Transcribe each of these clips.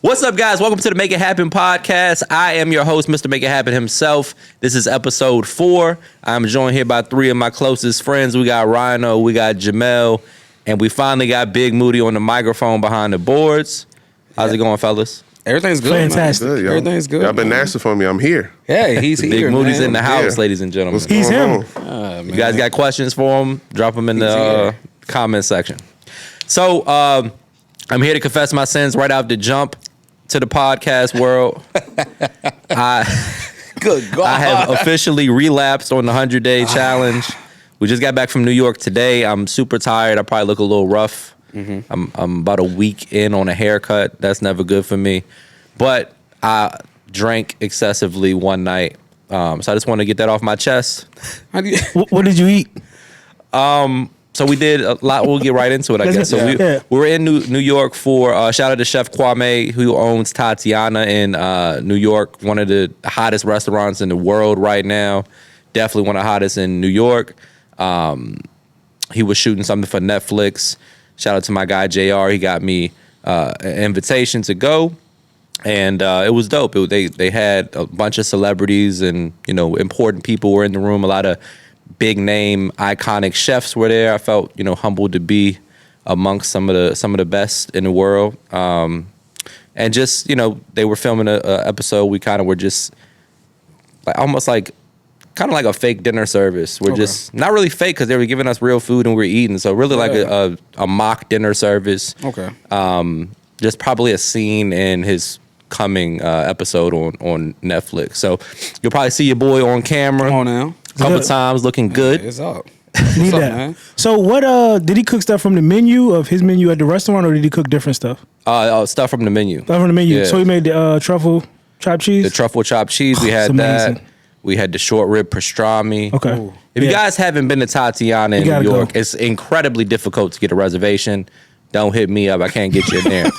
What's up, guys? Welcome to the Make It Happen podcast. I am your host, Mr. Make It Happen himself. This is episode 4. I'm joined here by 3 of my closest friends. We got Rhino, we got Jamel, and we finally got Big Moody on the microphone behind the boards. How's it going, fellas? Everything's good. Fantastic. Man. Everything's good. Y'all been asking for me. I'm here. Hey, he's here. Big Moody's man. in the house, Yeah. ladies and gentlemen. What's He's going him. on? You guys got questions for him? Drop them in the comment section. So, I'm here to confess my sins right out the jump to the podcast world. Good God. I have officially relapsed on the 100-day challenge. We just got back from New York today. I'm super tired. I probably look a little rough. I'm about a week in on a haircut. That's never good for me. But I drank excessively one night. So I just want to get that off my chest. What did you eat? So we did a lot. We'll get right into it, I guess. So we were in New York for shout out to Chef Kwame, who owns Tatiana in New York, one of the hottest restaurants in the world right now. Definitely one of the hottest in New York. He was shooting something for Netflix. Shout out to my guy JR. He got me an invitation to go, and it was dope. They had a bunch of celebrities and important people were in the room. A lot of big name, iconic chefs were there. I felt humbled to be amongst some of the best in the world. And just they were filming a episode. We kind of were just almost like kind of like a fake dinner service. We're just not really fake because they were giving us real food and we were eating. So really like a mock dinner service. Okay. Just probably a scene in his coming episode on Netflix. So you'll probably see your boy on camera. Come on now. A couple times looking good. It's up. Need up, that. man? So what? Did he cook stuff from the menu of his menu at the restaurant, or did he cook different stuff? Stuff from the menu. Stuff from the menu. Yeah. So he made the truffle chopped cheese. The truffle chopped cheese. We had amazing. that. We had the short rib pastrami. Okay. Ooh. If you guys haven't been to Tatiana in You New gotta York, go. it's incredibly difficult to get a reservation. Don't hit me up. I can't get you in there.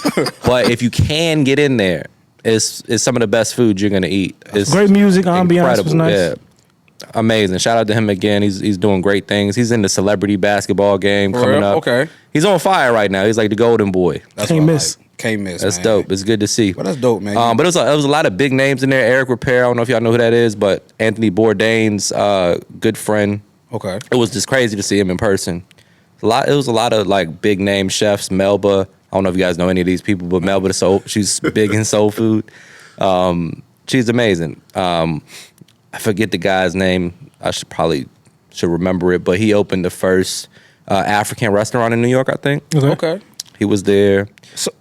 But if you can get in there, it's some of the best food you're gonna eat. It's Great music, ambiance was nice. Yeah. Amazing. Shout out to him again. He's doing great things. He's in the celebrity basketball game For coming real? up. Okay. He's on fire right now. He's like the golden boy. That's Can't what I miss. like. Can't miss. That's man. dope. It's good to see. Well, that's dope, man. But it was a lot of big names in there. Eric Repair, I don't know if y'all know who that is, but Anthony Bourdain's good friend. Okay. It was just crazy to see him in person. It was a lot of like big name chefs. Melba, I don't know if you guys know any of these people, but Melba she's big in soul food. She's amazing. I forget the guy's name. I should remember it, but he opened the first African restaurant in New York, I think. Okay. He was there.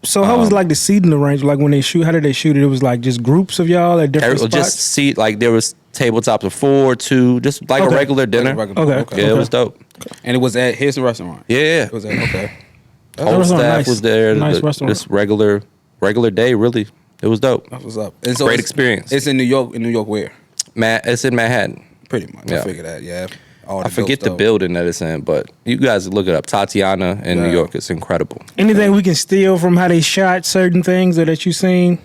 So how was like the seating arrangement? Like when they shoot, how did they shoot it? It was like just groups of y'all at different spots. Just seat, like there was tabletops of 4, 2, just like a regular dinner. Okay. Yeah, it was dope. And it was at his restaurant. Yeah. It was at, okay. Whole restaurant staff nice. was there. Nice restaurant. Just regular day, really. It was dope. That was up. And so Great it's- experience. It's in New York. In New York, where? It's in Manhattan. Pretty much. Yeah. I figured that. Yeah. All I the forget dope the stuff. building that it's in, but you guys look it up. Tatiana in New Yeah. York. It's incredible. Anything we can steal from how they shot certain things or that you seen?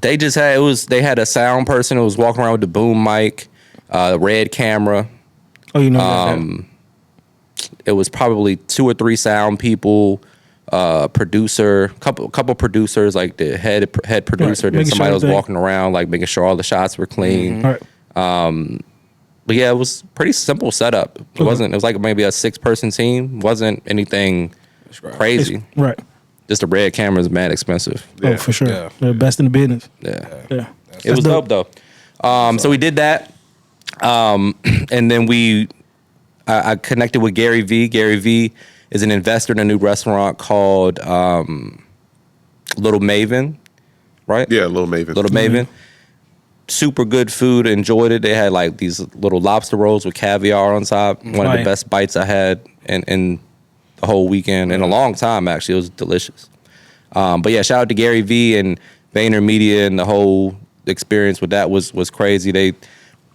They just had they had a sound person who was walking around with the boom mic, red camera. Oh, you know that. It was probably 2 or 3 sound people, producer, couple producers, like the head producer, then Making somebody sure was everything- walking around like making sure all the shots were clean. All right. But yeah, it was pretty simple setup. It wasn't. It was like maybe a 6-person team. Wasn't anything crazy. Right. Just the red camera is mad expensive. Oh, for sure. Yeah. They're best in the business. Yeah. Yeah. It was dope though. So we did that, and then I connected with Gary V. Gary V is an investor in a new restaurant called Little Maven, right? Yeah, Little Maven. Little Maven. Super good food. Enjoyed it. They had like these little lobster rolls with caviar on top. One of the Right. best bites I had in the whole weekend in a long time. Actually, it was delicious. But yeah, shout out to Gary V and VaynerMedia, and the whole experience with that was crazy. They,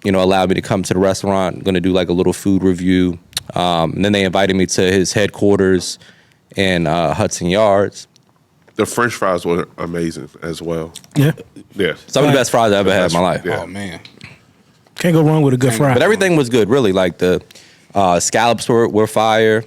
allowed me to come to the restaurant. Going to do like a little food review. And then they invited me to his headquarters in Hudson Yards. The French fries were amazing as well. Yeah. Yeah. Some of the best fries I ever had in my life. Yeah. Oh man. Can't go wrong with a good fry. But everything was good, really. Like the scallops were fire.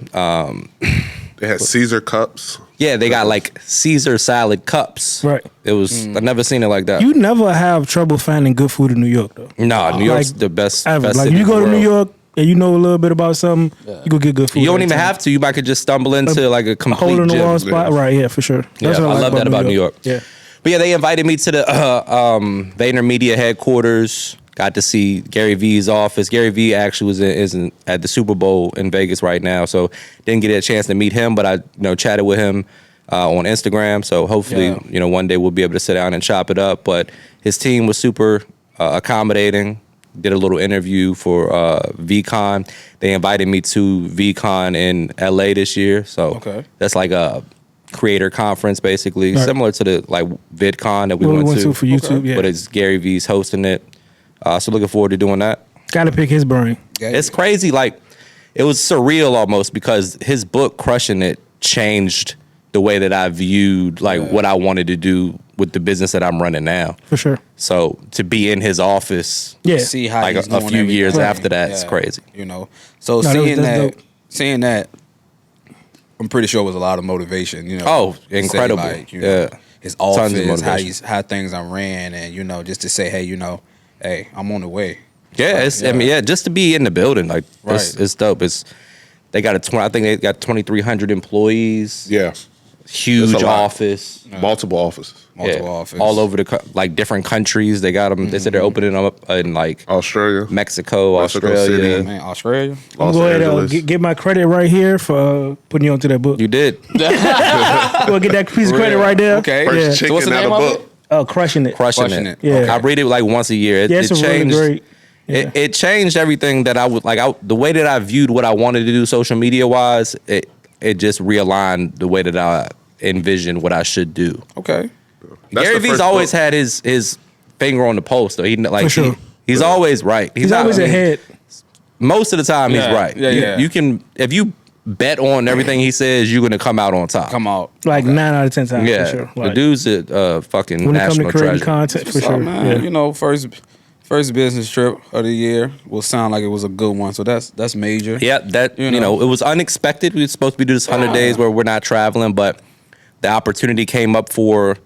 They had Caesar cups. Yeah, they got like Caesar salad cups. Right. It was I never seen it like that. You never have trouble finding good food in New York, though. No, New York's Like, the best. Ever. best Like, city you in go the to New world. York and you know a little bit about something, you go get good food. You don't every even time. have to. You might could just stumble into like a complete Hole in the gym. wall spot. Right, yeah, for sure. Yeah, That's what I love that about New York. Yeah. But yeah, they invited me to the VaynerMedia headquarters. Got to see Gary V's office. Gary V actually is at the Super Bowl in Vegas right now, so didn't get a chance to meet him. But I chatted with him on Instagram. So hopefully one day we'll be able to sit down and chop it up. But his team was super accommodating. Did a little interview for VCon. They invited me to VCon in LA this year. So that's like a creator conference, basically, similar to the like VidCon that we went to for YouTube. Yeah. But it's Gary V's hosting it. So looking forward to doing that. Got to pick his brain. It's crazy. Like, it was surreal almost because his book, Crushing It, changed the way that I viewed like what I wanted to do with the business that I'm running now. For sure. So to be in his office, See how like he's a doing few years everything. after that, it's crazy. So No, that's seeing that, I'm pretty sure it was a lot of motivation. Oh, to say, incredible. like, his Tons of office, motivation. how things are ran, and just to say, hey, I'm on the way. Yeah, just to be in the building, like it's dope. They got I think they got 2,300 employees. Yeah. Huge That's a lot. office. Multiple offices. Offices. All over like different countries. They got them. They said they're opening them up in like Australia. Mexico, Mexico Australia. City. Man, Australia. I'm Los going to go Angeles. ahead get my credit right here for putting you onto that book. You did. Go get that piece of credit right there. Okay. First Yeah. chicken So what's the out name of of book. it? Crushing it. Crushing it. Yeah. I read it like once a year. Yeah, it's it really changed. great. Yeah. It changed everything that I would like. The way that I viewed what I wanted to do social media wise, it just realigned the way that I envisioned what I should do. Okay. That's Gary the V's first always book. had his finger on the pulse though. For sure. He's always right. He's always ahead. Most of the time he's Yeah, right. yeah. You can if you bet on everything he says, you're gonna come out on top. Come out. Like 9 out of 10 times. Yeah, For sure. the Like, dude's a fucking when it comes to national creating treasure. content, for What's up, sure. man? Yeah. First business trip of the year will sound like it was a good one. So that's major. Yeah, that You know. it was unexpected. We were supposed to be doing this 100 days where we're not traveling, but the opportunity came up for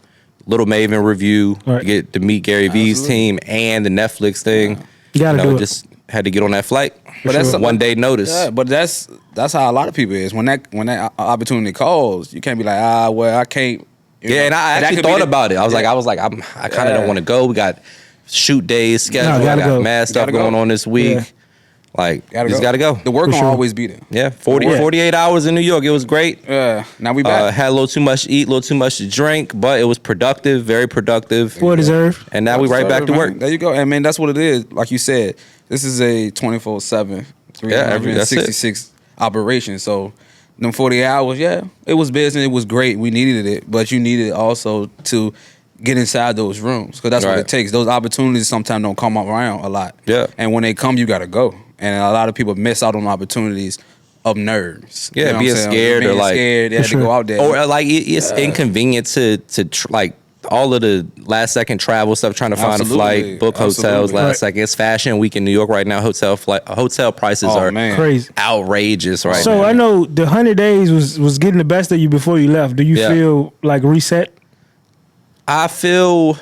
Little Maven review. Right. To get to meet Gary V's team and the Netflix thing. You gotta do it. Just had to get on that flight. But that's one day notice. Yeah, but that's how a lot of people is. When that opportunity calls, you can't be like, well, I can't. Yeah, and I that actually could be thought the- about it. I was like, I kind of don't want to go. We got shoot days scheduled. I gotta got go. mad stuff Gotta go. going on this week. Yeah. Like, Gotta just got to go. The work For will sure. always be there. Yeah, 40, Yeah. 48 hours in New York. It was great. Yeah. Now we back. Had a little too much to eat, a little too much to drink, but it was productive, very productive. Well deserved. And now we right back to Man, work. There you go. And man, that's what it is. Like you said, this is a 24/7, that's it. 366 operation. So them 40 hours, it was business. It was great. We needed it, but you needed also to get inside those rooms because that's what Right. it takes. Those opportunities sometimes don't come around a lot. Yeah. And when they come, you got to go. And a lot of people miss out on opportunities of nerves. Yeah, You know what being I'm saying? scared or Being like- scared, they had to sure. go out there. Or like it's inconvenient to like all of the last second travel stuff, trying to find a Absolutely. flight, book hotels Absolutely. last Right. second. It's fashion week in New York right now. Hotel prices Oh, are man. Crazy. outrageous right So now. I know the 100 days was getting the best of you before you left. Do you Yeah. feel like reset? I feel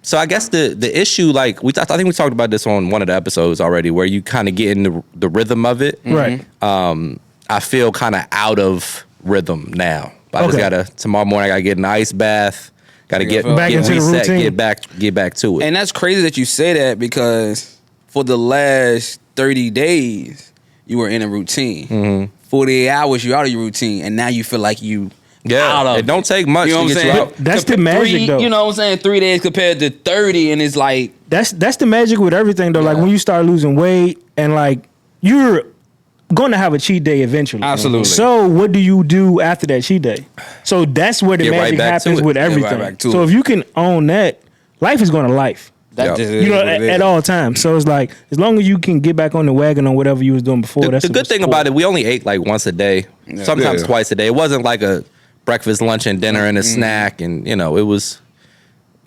so. I guess the issue, like I think we talked about this on one of the episodes already, where you kind of get in the rhythm of it. Right. I feel kind of out of rhythm now. I just Okay. gotta tomorrow morning. I gotta get an ice bath. Gotta get Back get into the reset, routine. get back to it. And that's crazy that you say that because for the last 30 days, you were in a routine. Mm-hmm. 48 hours, you're out of your routine, and now you feel like you out of it don't take much You know to what I'm get you saying? out. That's the magic, though. You know what I'm saying? 3 days compared to 30, and it's like, That's the magic with everything though. Like when you start losing weight and like you're going to have a cheat day eventually. Absolutely. So what do you do after that cheat day? So that's where the Get right magic back to happens it. with Get right everything. back to So it. if you can own that, life is going to life. that Yeah. just is You know, what it is. at all times. So it's like as long as you can get back on the wagon on whatever you was doing before. The That's good thing about it, we only ate like once a day, sometimes Yeah. twice a day. It wasn't like a breakfast, lunch, and dinner and a snack, and it was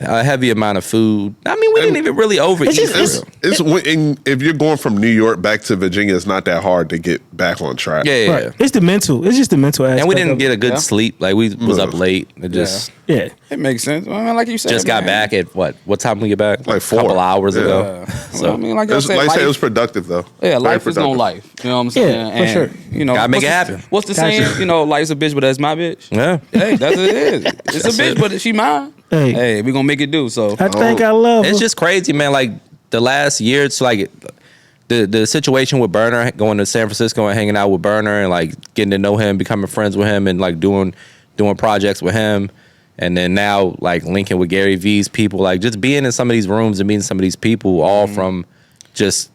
a heavy amount of food. I mean, we didn't even really overeat. If you're going from New York back to Virginia, it's not that hard to get back on track. Yeah. Right. It's the mental. It's just the mental aspect. And we didn't get a good sleep. Like we was up late. It just it makes sense. I mean, like you said, just got back at what time we get back? Like 4. A couple hours ago. So I mean, like I said, it was productive though. Yeah, Very life is productive. no life. You know what I'm saying? Yeah, for sure. You know, Gotta make it what's happen. What's the saying? You know, life's a bitch, but that's my bitch. Yeah. Hey, that's what it is. It's That's a bitch, it. but she mine. Hey. We gonna make it do. So I think I love It's her. just crazy, man. Like the last year, it's like the situation with Burner, going to San Francisco and hanging out with Burner and like getting to know him, becoming friends with him, and like doing projects with him. And then now like linking with Gary V's people, like just being in some of these rooms and meeting some of these people, all from just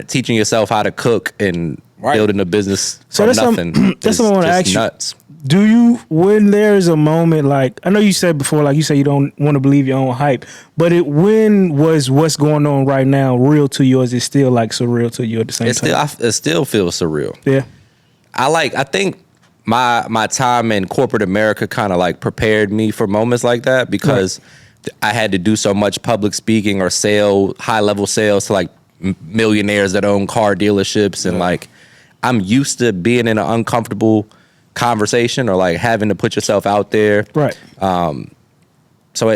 teaching yourself how to cook and building a business So from that's nothing. that's what I want to ask you. Nuts. Do you, when there's a moment like, I know you said before, like you said you don't want to believe your own hype, but when was what's going on right now real to you, or is it still like surreal to you at the same time? It still feels surreal. Yeah. I think my time in corporate America kind of like prepared me for moments like that because I had to do so much public speaking or high level sales to like millionaires that own car dealerships, and like I'm used to being in an uncomfortable conversation or like having to put yourself out there. Right. So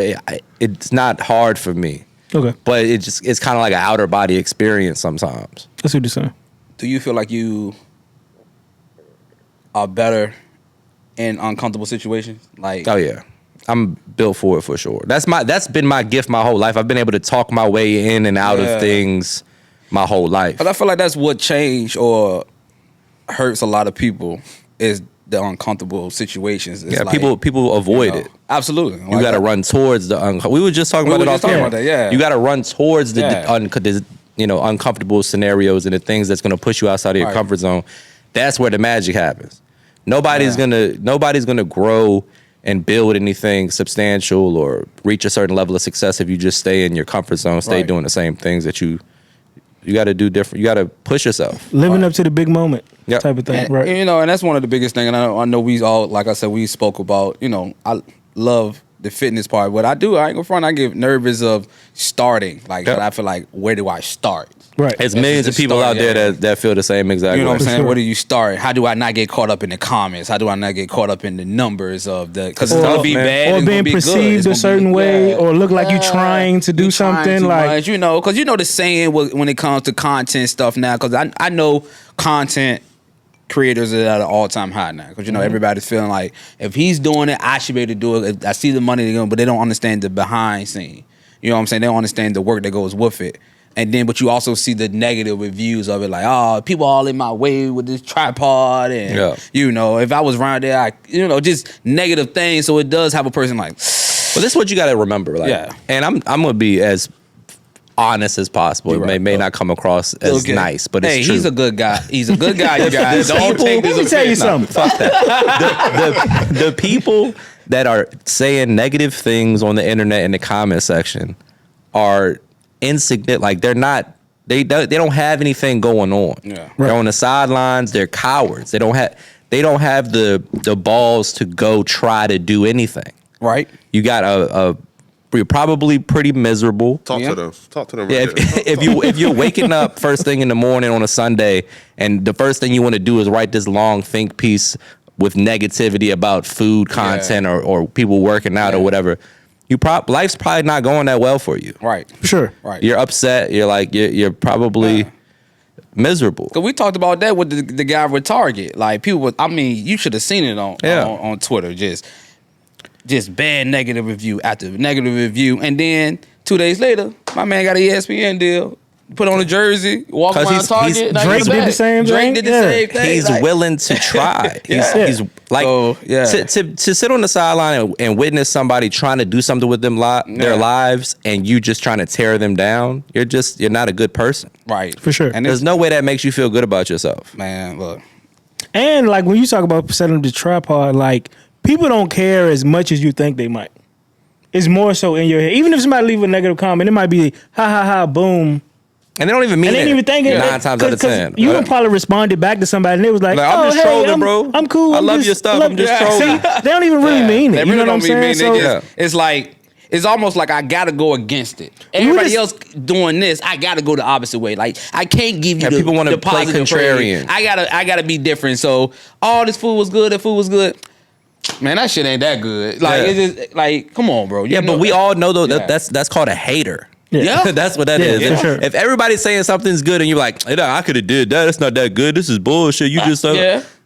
it's not hard for me. Okay. But it's kind of like an outer body experience sometimes. That's what you're saying. do you feel like you are better in uncomfortable situations? Like, Oh yeah, I'm built for it for sure. That's been my gift my whole life. I've been able to talk my way in and out of things my whole life. but I feel like that's what changed or hurts a lot of people is the uncomfortable situations. It's like, people avoid it. Absolutely. You got to run towards the uncomfortable. We were just talking about it off camera. Yeah. You got to run towards the uncomfortable scenarios and the things that's going to push you outside of your comfort zone. That's where the magic happens. Nobody's gonna grow and build anything substantial or reach a certain level of success if you just stay in your comfort zone, stay doing the same things that you got to do different. You got to push yourself. Living up to the big moment type of thing, and, right? And that's one of the biggest things. And I know we all, like I said, we spoke about, I love the fitness part. What I ain't gonna front, I get nervous of starting. Like, I feel like, where do I start? Right. There's millions of people out there that feel the same exact way. You know what I'm saying? sure. Where do you start? How do I not get caught up in the comments? How do I not get caught up in the numbers of the? Because it's gonna be bad, or it's being gonna be perceived good. a certain way, or look like you're trying to do You're trying something too like much, because the saying when it comes to content stuff now. Because I know content creators are at an all-time high now. Because everybody's feeling like if he's doing it, I should be able to do it. I see the money, but they don't understand the behind scene. You know what I'm saying? They don't understand the work that goes with it. And then, but you also see the negative reviews of it, like, oh, people all in my way with this tripod, and if I was around there, just negative things. So it does have a person like. But this is what you got to remember, And I'm gonna be as honest as possible. It may not come across as nice, but it's true. He's a good guy. He's a good guy, you guys. Don't take this. Let me tell you something. Fuck that. The people that are saying negative things on the internet in the comment section are insignificant. Like they don't have anything going on. Yeah. They're on the sidelines. They're cowards. They don't have the balls to go try to do anything. Right. You got you're probably pretty miserable. Talk to them. Yeah, Right there. if you're waking up first thing in the morning on a Sunday and the first thing you want to do is write this long think piece with negativity about food content or people working out or whatever, life's probably not going that well for you. Right. sure. Right. You're upset. You're like you're probably miserable. Cause we talked about that with the guy with Target. Like people, you should have seen it on Twitter. Just bad negative review after negative review, and then 2 days later, my man got an ESPN deal. Put on a jersey, walk around Target. Drake did the same thing. Drake did the same thing. He's willing to try. He's like to sit on the sideline and witness somebody trying to do something with their lives, and you just trying to tear them down. You're not a good person. Right. For sure. And There's no way that makes you feel good about yourself. man, look. And like when you talk about setting up the tripod, like people don't care as much as you think they might. It's more so in your head. Even if somebody leave a negative comment, it might be ha ha ha boom. And they don't even mean And they it. ain't even think it. 9 times out of 10. You would probably responded back to somebody and it was like, I'm just trolling, bro. I'm cool. I love your stuff. I'm just trolling. See, they don't even really mean it. They You really know what I'm don't saying? mean it. It's like it's almost like I gotta go against it. Everybody else doing this, I gotta go the opposite way. Like I can't give you people want to play positive contrarian. praise. I gotta be different. So this food was good. That food was good. Man, that shit ain't that good. Like it's just like, come on, bro. But we all know though that's called a hater. Yeah. That's what that is. For sure. If everybody's saying something's good and you're like, hey, I could have did that. That's not that good. This is bullshit. You just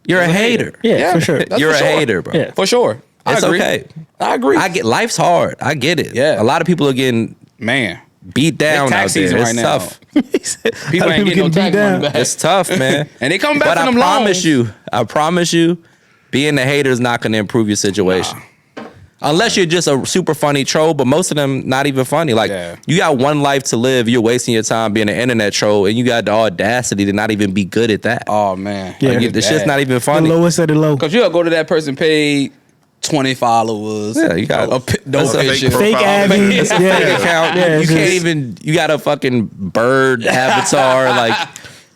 you're a hater. Yeah, for sure. You're a for sure. hater, bro. Yeah. For sure. It's okay. I agree. I get life's hard. I get it. Yeah. A lot of people are getting It's beat down tax out there. season It's right now. tough. People ain't getting no tax money back. It's tough, man. And they come back But from them I promise you, being a hater is not going to improve your situation. Unless you're just a super funny troll, but most of them not even funny. Like, you got one life to live. You're wasting your time being an internet troll, and you got the audacity to not even be good at that. Oh, man. Yeah. Like, the shit's not even The funny. lowest of the low. Because you'll go to that person paid 20 followers. Yeah, you got no picture. Fake Abby. It's a fake account. Yeah, you it's can't just- even. You got a fucking bird avatar. Like,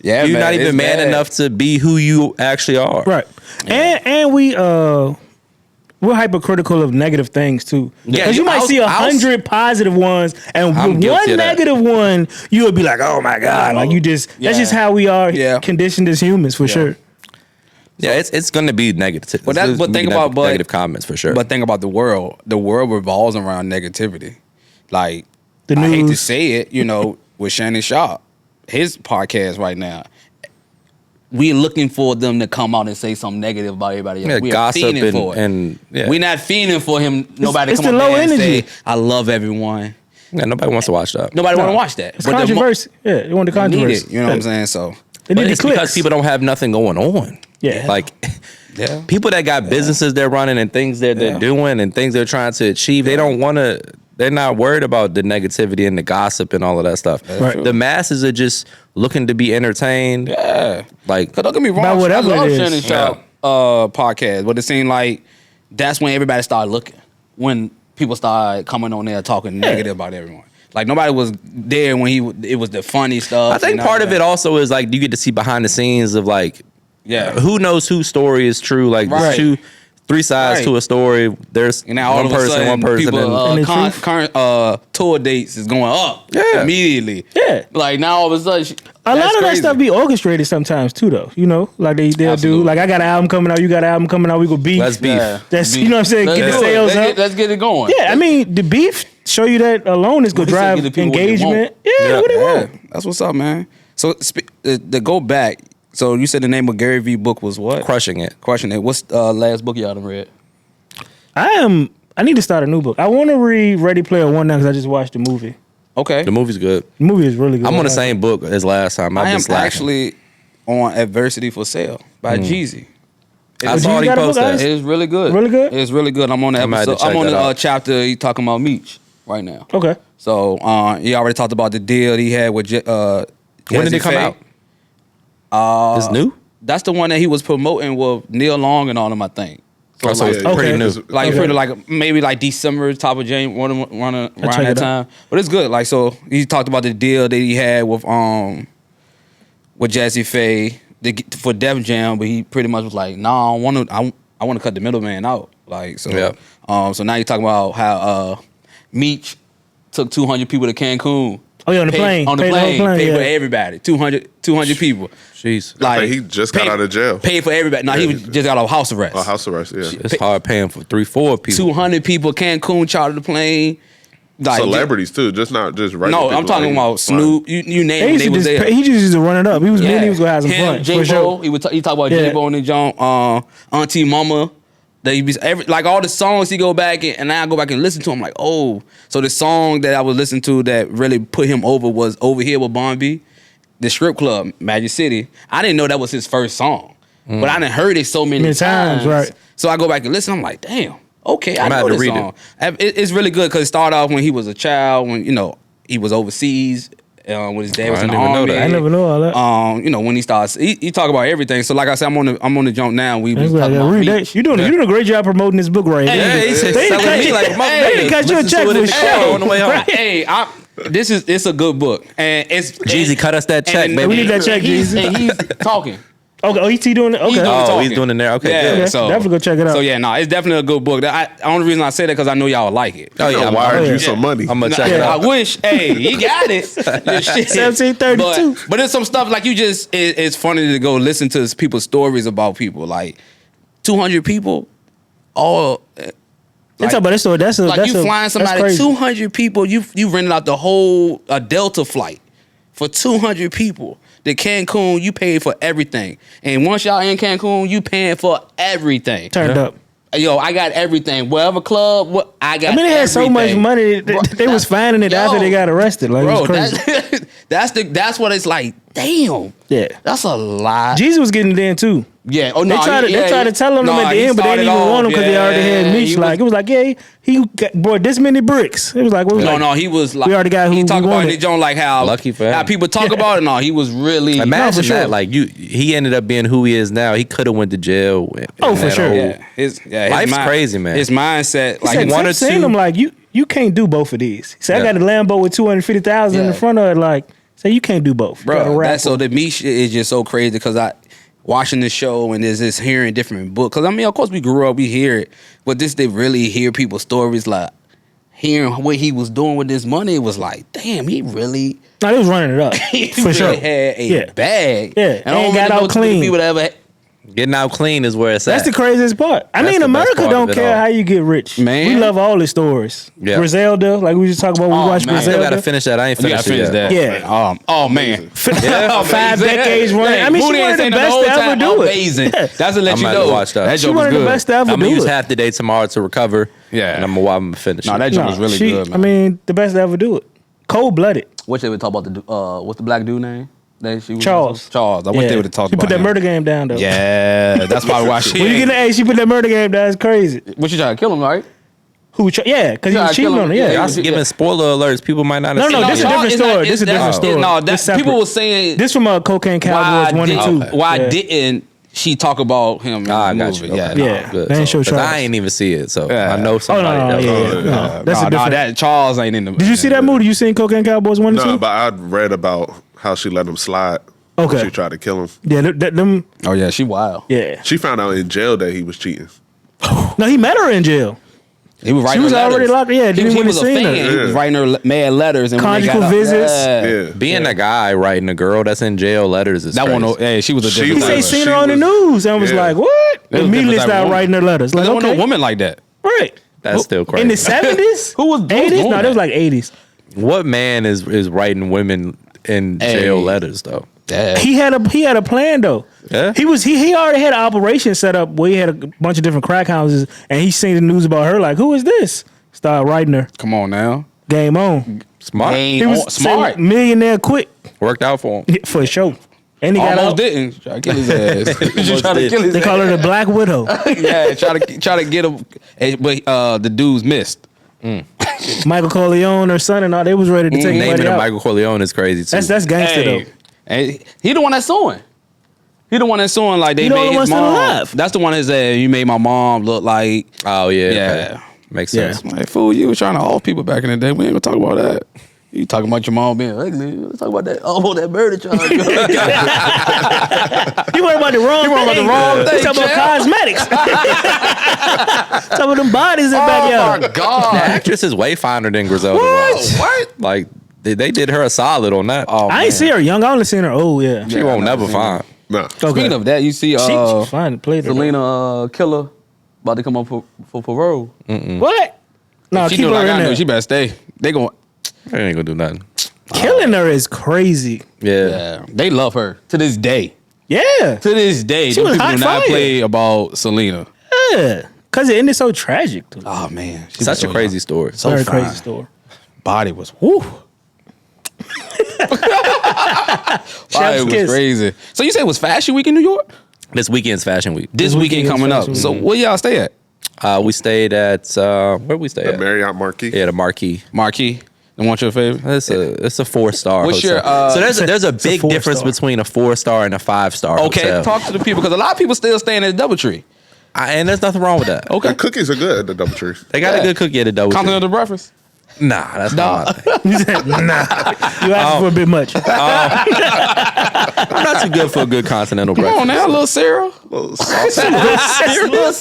Yeah, you're man, not even it's man bad. enough to be who you actually are. Right. And we're hypercritical of negative things too. Yeah, Because you might see 100 positive ones, and I'm with guilty one of that. negative one, you would be like, "Oh my god!" Like that's just how we are conditioned as humans, for sure. Yeah, it's going to be negative. But think about negative comments for sure. But think about the world. The world revolves around negativity. Like The I hate to news. say it, with Shannon Sharp, his podcast right now. We're looking for them to come out and say something negative about everybody else. Yeah, We are gossip fiending for it. and We're not fiending for him. Nobody it's come the up low there and energy. say, "I love everyone." yeah, nobody wants to watch that. Nobody want to watch that. It's But the mo- controversy. Yeah, they want the they need controversy. it, you know what I'm saying? So They But need the it's because clicks. people don't have nothing going on. Yeah. Like yeah. people that got businesses they're running and things that they're doing and things they're trying to achieve, they don't want to. They're not worried about the negativity and the gossip and all of that stuff. Right. The masses are just looking to be entertained. Yeah. Like, Cause don't get me wrong, By whatever I love it is. Shannon Sharp podcast, but it seemed like that's when everybody started looking. When people started coming on there talking negative about everyone. Like nobody was there when it was the funny stuff. I think part of it also is like you get to see behind the scenes of like, who knows whose story is true. Like there's 3 sides to a story. There's and now all one of a person, sudden, one person. people, And the truth. current tour dates is going up immediately. Yeah. Like now all of a sudden, A lot that's of that crazy. stuff be orchestrated sometimes too, though. Like they'll do. Absolutely. Like I got an album coming out, you got an album coming out, we go beef. Let's beef. Yeah. That's you know what I'm saying. Let's Get the do it. sales up. Let's get it going. Yeah, I mean the beef show you that alone is gonna We still drive give the people what they engagement. want. Yeah, what they want. That's what's up, man. So to go back, so you said the name of Gary V book was what? Crushing it. Crushing it. What's the last book y'all done read? I need to start a new book. I want to read Ready Player One now because I just watched the movie. Okay. The movie's good. The movie is really good. I'm on the same book as last time. I am slacking. actually on Adversity for Sale by Jeezy. I Jeezy saw he got a book posted out? that. It is really good. Really good? It's really good. I'm on the I might have to episode. I'm check on that the out. chapter he talking about Meech right now. Okay. So he already talked about the deal that he had with When did Jazzy it come Faye. out? It's new? That's the one that he was promoting with Neil Long and all them, I think. So, So like, it's Okay. pretty new. like Okay. pretty like maybe like December, top of January, around check that it time. But it's good. Like so, he talked about the deal that he had with Jazzy Faye for Def Jam, but he pretty much was like, "Nah, I want to cut the middleman out." Like so, so now you're talking about how Meech took 200 people to Cancun. Oh yeah, on the plane. On the Paid whole plane, paid yeah. for everybody. 200 people. Jeez. I think he just got out of jail. Paid for everybody. No, he was just got out of house arrest. House arrest, yeah. It's hard paying for 3-4 people. 200 people, Cancun chartered the plane. Like, Celebrities too, just not just regular No, people. I'm talking Like, about Snoop. You name He it, they was there. he just used to run it up. He was Yeah. he was gonna have some Him, fun. J-Bo, For sure. he talk about Yeah. J-Bo and the John, Auntie Mama. They be like all the songs he go back and now I go back and listen to him like, oh, so the song that I was listening to that really put him over was Over Here with Bon B, the strip club, Magic City. I didn't know that was his first song, but I done heard it so many times. Right. So I go back and listen. I'm like, damn, okay, I I'm know gonna have this to read song. It's really good because it started off when he was a child, when he was overseas. When his dad was in the I didn't even know army. that. I never know all that. When he starts, he talk about everything. So like I said, I'm on the jump now. We was That's talking right. about Read Meech. that. You doing a great job promoting this book right Hey, now. he said They selling cut me you- like a they motherfucker. cut you a Listen check to it for in the car sure. on the way home. Hey, it's a good book, and it's Jeezy, cut us that check, and- baby. We need that check, and he's- Jeezy. And he's talking. Okay, oh, he's doing it. Okay, He's doing Oh, talking. he's doing it there. Okay, Yeah, good. Okay, so definitely go check it out. So yeah, no, it's definitely a good book. The only reason I say that because I know y'all like it. Oh yeah, I wired yeah. you some money. I'm gonna Nah, check it I out. wish. Hey, he got it. Shit. 1732. But it's some stuff like it's funny to go listen to people's stories about people. Like 200 people, all. Let's talk about this story. That's you flying that's somebody, crazy. 200 people. You rented out the whole Delta flight for 200 people. The Cancun, you paid for everything, and once y'all in Cancun, you paying for everything. Turned up. Yo, I got everything. Whatever club, I got. I mean, they had so much everything. money. Bro, They was finding it after yo, they got arrested. Like, it was crazy. that's what it's like. Damn. Yeah. That's a lot. Jesus was getting it in too. Yeah. Oh They no. tried to tell him at the end, but they didn't even want him because they already had Meech. Like, it was like, yeah, he brought this many bricks. It was like, He was like. we already got who he we talked about wanted. it, John, like how Lucky for him. how people talk about it. No, he was really. Imagine for sure. that. Like he ended up being who he is now. He could have went to jail. Oh, for sure. His Life's crazy, man. His mindset, He like said, he wanted saying to. him like, you can't do both of these. He said, I Yeah. got a Lambo with 250,000 in Yeah. the front of it. Like, say you can't do both. You gotta Bro, rap that's so for it. the me shit is just so crazy because I watching the show and there's this hearing different books. Because I mean, of course we grew up, we hear it, but this they really hear people's stories, like hearing what he was doing with this money. It was like, damn, he really, No, they was running it up he for really sure. had a Yeah. bag. Yeah, and I don't and got really know out too many clean. people that ever. Getting out clean is where it's That's at. the craziest part. I That's mean, the best America part don't of it care all. how you get rich. Man. We love all the stories. Yeah. Griselda, like we just talked about, we Oh, watched man. I still Griselda. gotta finish that. I ain't You gotta finished finish it yet. that. Yeah. Oh man. Five decades running. I mean, she Moody one ain't of the saying best whole to ever time, do it. amazing. Yeah. That's to let I'm you gonna have know. to watch that. That She joke one was of the good. best to ever I'm do gonna use it. half the day tomorrow to recover. Yeah. and I'm gonna finish. No, it. that joke was really good. I Man. mean, the best to ever do it. Cold blooded. Wish they would talk about the what's the black dude name? That she was Charles. Charles. I wish they would have talked She about put that him. murder game down though. Yeah, that's probably why she. When you get the A, she put that murder game down. It's crazy. What you trying to kill him, right? Yeah, because he Try was to cheating kill on her. him. Yeah. Yeah, Y'all giving spoiler alerts. People might not. No, have no, seen this it is a yet. different it's not- story. it's This is a different that- story. No, It's that people separate. were saying This from Cocaine Cowboys 1 and 2. Why Yeah. didn't she talk about him? In Ah, I the got movie? you. Yeah, Okay. no. Yeah. Good. They ain't show 'Cause Charles. I ain't even see it, so Yeah. I know Oh, somebody. no, does. yeah. Oh, No, that's a no, different. that Charles ain't in the. Did you see that movie? You seen Cocaine Cowboys 1 and 2? No, but I read about how she let him slide. Okay. She tried to kill him. Yeah, them. Oh yeah, she wild. Yeah. She found out in jail that he was cheating. No, he met her in jail. He was writing. was her already letters. locked- yeah, he, didn't he wanna was a see her. fan. He was Yeah. writing her mad letters and when they Conjugal got up- visits. Yeah. Yeah. Being a guy writing a girl that's in jail letters is That crazy. one, yeah, she was a She different. He said was- seen she her on the was- news and was yeah. like, what? It was a Immediately different type of started woman. writing her letters. Like, There wasn't okay. no woman like that. Right. That's still crazy. In the 70s? Who was 80s? doing No, that? that was like 80s. What man is writing women in jail Hey. letters though? Yeah. He had a plan though. Yeah? He already had an operation set up where he had a bunch of different crack houses and he seen the news about her like, who is this? Started writing her. Come on now. Game on. Smart. Ain't He was on- smart. millionaire quick Worked out for him. for sure. And he got Almost out. didn't. Try to kill his ass. Just try to did. kill his They call her the Black Widow. Yeah, try to get him. But the dudes missed. Michael Corleone, her son, and all they was ready to take Naming everybody him out. Michael Corleone is crazy too. That's gangster Hey, though. and he the one that's suing. He the one that's suing. Like they He the only made one his still mom. alive. That's the one that said you made my mom look like. Oh yeah. Yeah. Okay. Makes Yeah. sense. I'm like, fool, you was trying to off people back in the day. We ain't gonna talk about that. You talking about your mom being ugly. Let's talk about that. Oh, that murder charge. You worry about the wrong worry about the wrong You thing, talking about champ. cosmetics. Some of them bodies in the Oh backyard. my The god. actress is way finer than Griselda. Ross. What? Like they did her a solid on that. Oh, I ain't see her young. I only seen her old. Yeah. she won't never find. No. Okay. Speaking of that, you see She's fine. Played her. Selena Killer about to come up for parole. What? No, She keep doing her like in I there. knew. She better stay. They going. They ain't gonna do nothing. Killing her is crazy. Yeah. Yeah, they love her to this day. Yeah. To this day, She them was people hot do not fire. play about Selena. Yeah. Cause it ended so tragic. Dude. Oh man, she Such was a so crazy young. story. So Very fine. crazy story. Body was whoo. Body was kiss. crazy. So you said it was Fashion Week in New York? This weekend's Fashion Week. This weekend weekend's coming up. Fashion So Week. where y'all stay at? We stayed at where we stay The at? Marriott Marquis. Yeah, the Marquee. Marquee. And what's your favorite? It's a 4-star What's hotel. your, so there's a a big 4-star. difference between a 4-star and a 5-star Okay, hotel. talk to the people because a lot of people still staying at the DoubleTree. And there's nothing wrong with that. Okay. The cookies are good at the DoubleTree. They got Yeah. a good cookie at the Double Tree. Continental breakfast. Nah, that's Nah. not my thing. You said, nah. You asking for a bit much. I'm not too good for a good continental breakfast. Come on now, a little cereal. Little sauce.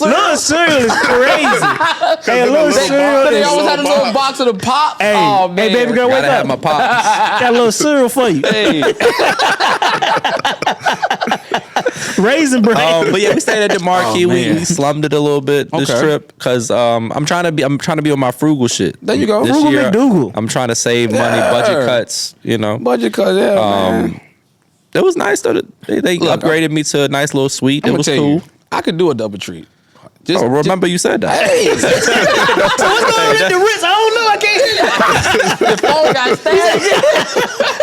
Little cereal is crazy. Hey, a little cereal They is... always had a little box of the pop. Hey, Oh man, hey, baby girl, wake Gotta have my up. pops. Got a little cereal for you. Hey. Raisin bread. But yeah, we stayed at the Marquee. Oh, we man. slummed it a little bit this Okay. trip because I'm trying to be on my frugal shit. There you go. This Frugal year, McDougal. I'm trying to save money, Yeah. budget cuts. You know, Budget cut, yeah, man. it was nice though. They Look, upgraded me to a nice little suite. I'm It gonna was tell cool. you, I could do a double treat. Just, Oh, remember you said that. Hey, What's going on at the Ritz? I don't know. I can't hear you. the phone got static.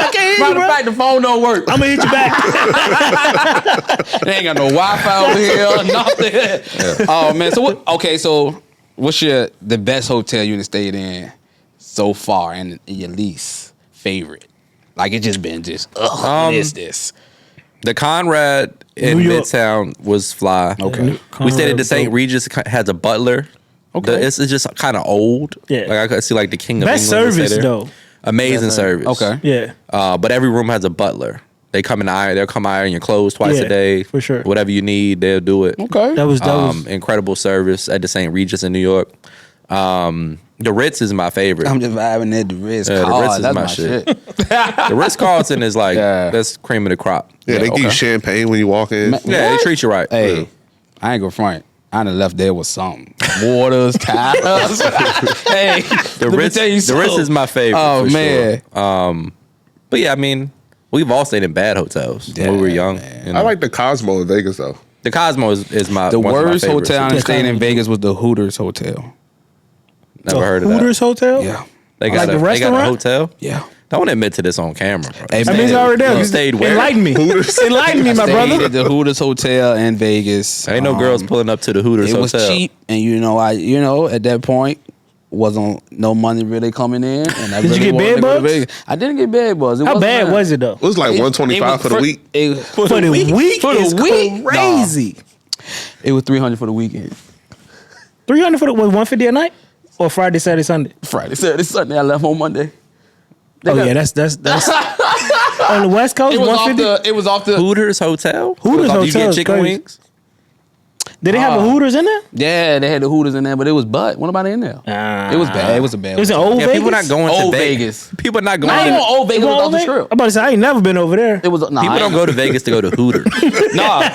I can't hear you, Matter bro. of fact, the phone don't work. I'm going to hit you back. They ain't got no Wi-Fi over here, nothing. Oh man, so what? Okay, so what's the best hotel you done stayed in so far, and your least favorite? Like it just been what is this? The Conrad in New York. Midtown was fly. Okay. We stayed at the Conrad St. was Regis. Has a butler. Okay. It's just kind of old. Yeah. Like I could see like the King of Best England would stay service, there. though. Amazing service. Okay. Yeah. But every room has a butler. They come and iron. They'll come iron your clothes twice Yeah, a day. for sure. Whatever you need, they'll do it. Okay. That was Incredible service at the St. Regis in New York. The Ritz is my favorite. I'm just vibing at the Ritz. Yeah, the Carlton. Ritz is That's my my shit. shit. The Ritz Carlton is like Yeah. that's cream of the crop. Yeah, they give you okay. champagne when you walk in. Yeah, they What? treat you right. Hey, I ain't gonna front. I done left there with something. Waters, towels. Hey, The let me Ritz, tell you the Ritz something. is my favorite. Oh, for man. Sure. But yeah, I mean, we've all stayed in bad hotels when we were young. You know? I like the Cosmo in Vegas though. the Cosmo is my The one of my worst favorites. hotel I Yeah, stayed in Cosmo. Vegas was the Hooters Hotel. Never heard of that. Hooters Hotel? Yeah. They Like got, the they got a restaurant? hotel. Yeah. Don't admit to this on camera, bro. Hey, I mean, it's man, already there. You stayed where? Enlighten me. Enlighten me, my stayed brother. at the Hooters Hotel in Vegas. Ain't no girls pulling up to the Hooters It was hotel. cheap, and at that point wasn't no money really coming in. And I Did you really get wanted bed to go to bugs? Vegas. I didn't get bed bugs. It How wasn't bad bad. was it, though? It was like 125 for the week. For the week? For the is week? crazy. It was $300 for the weekend. 300 for the, was 150 a night? Or Friday, Saturday, Sunday? Friday, Saturday, Sunday. I left on Monday. Oh, yeah, that's on the West Coast, It was off 150? the. It was off the. Hooters hotel. Hooters You hotel get is chicken crazy. wings. Did they have a Hooters in there? Yeah, they had the Hooters in there, but it was butt. What about in there? It was bad. It was a bad. It was in hotel. Old Yeah, Vegas? people not going Old to Vegas. People not going. I ain't to, on Old Vegas It was was off Old the Vegas? strip. I'm about to say, I ain't never been over there. It was. Nah, people don't go to Vegas to go to Hooters. No, it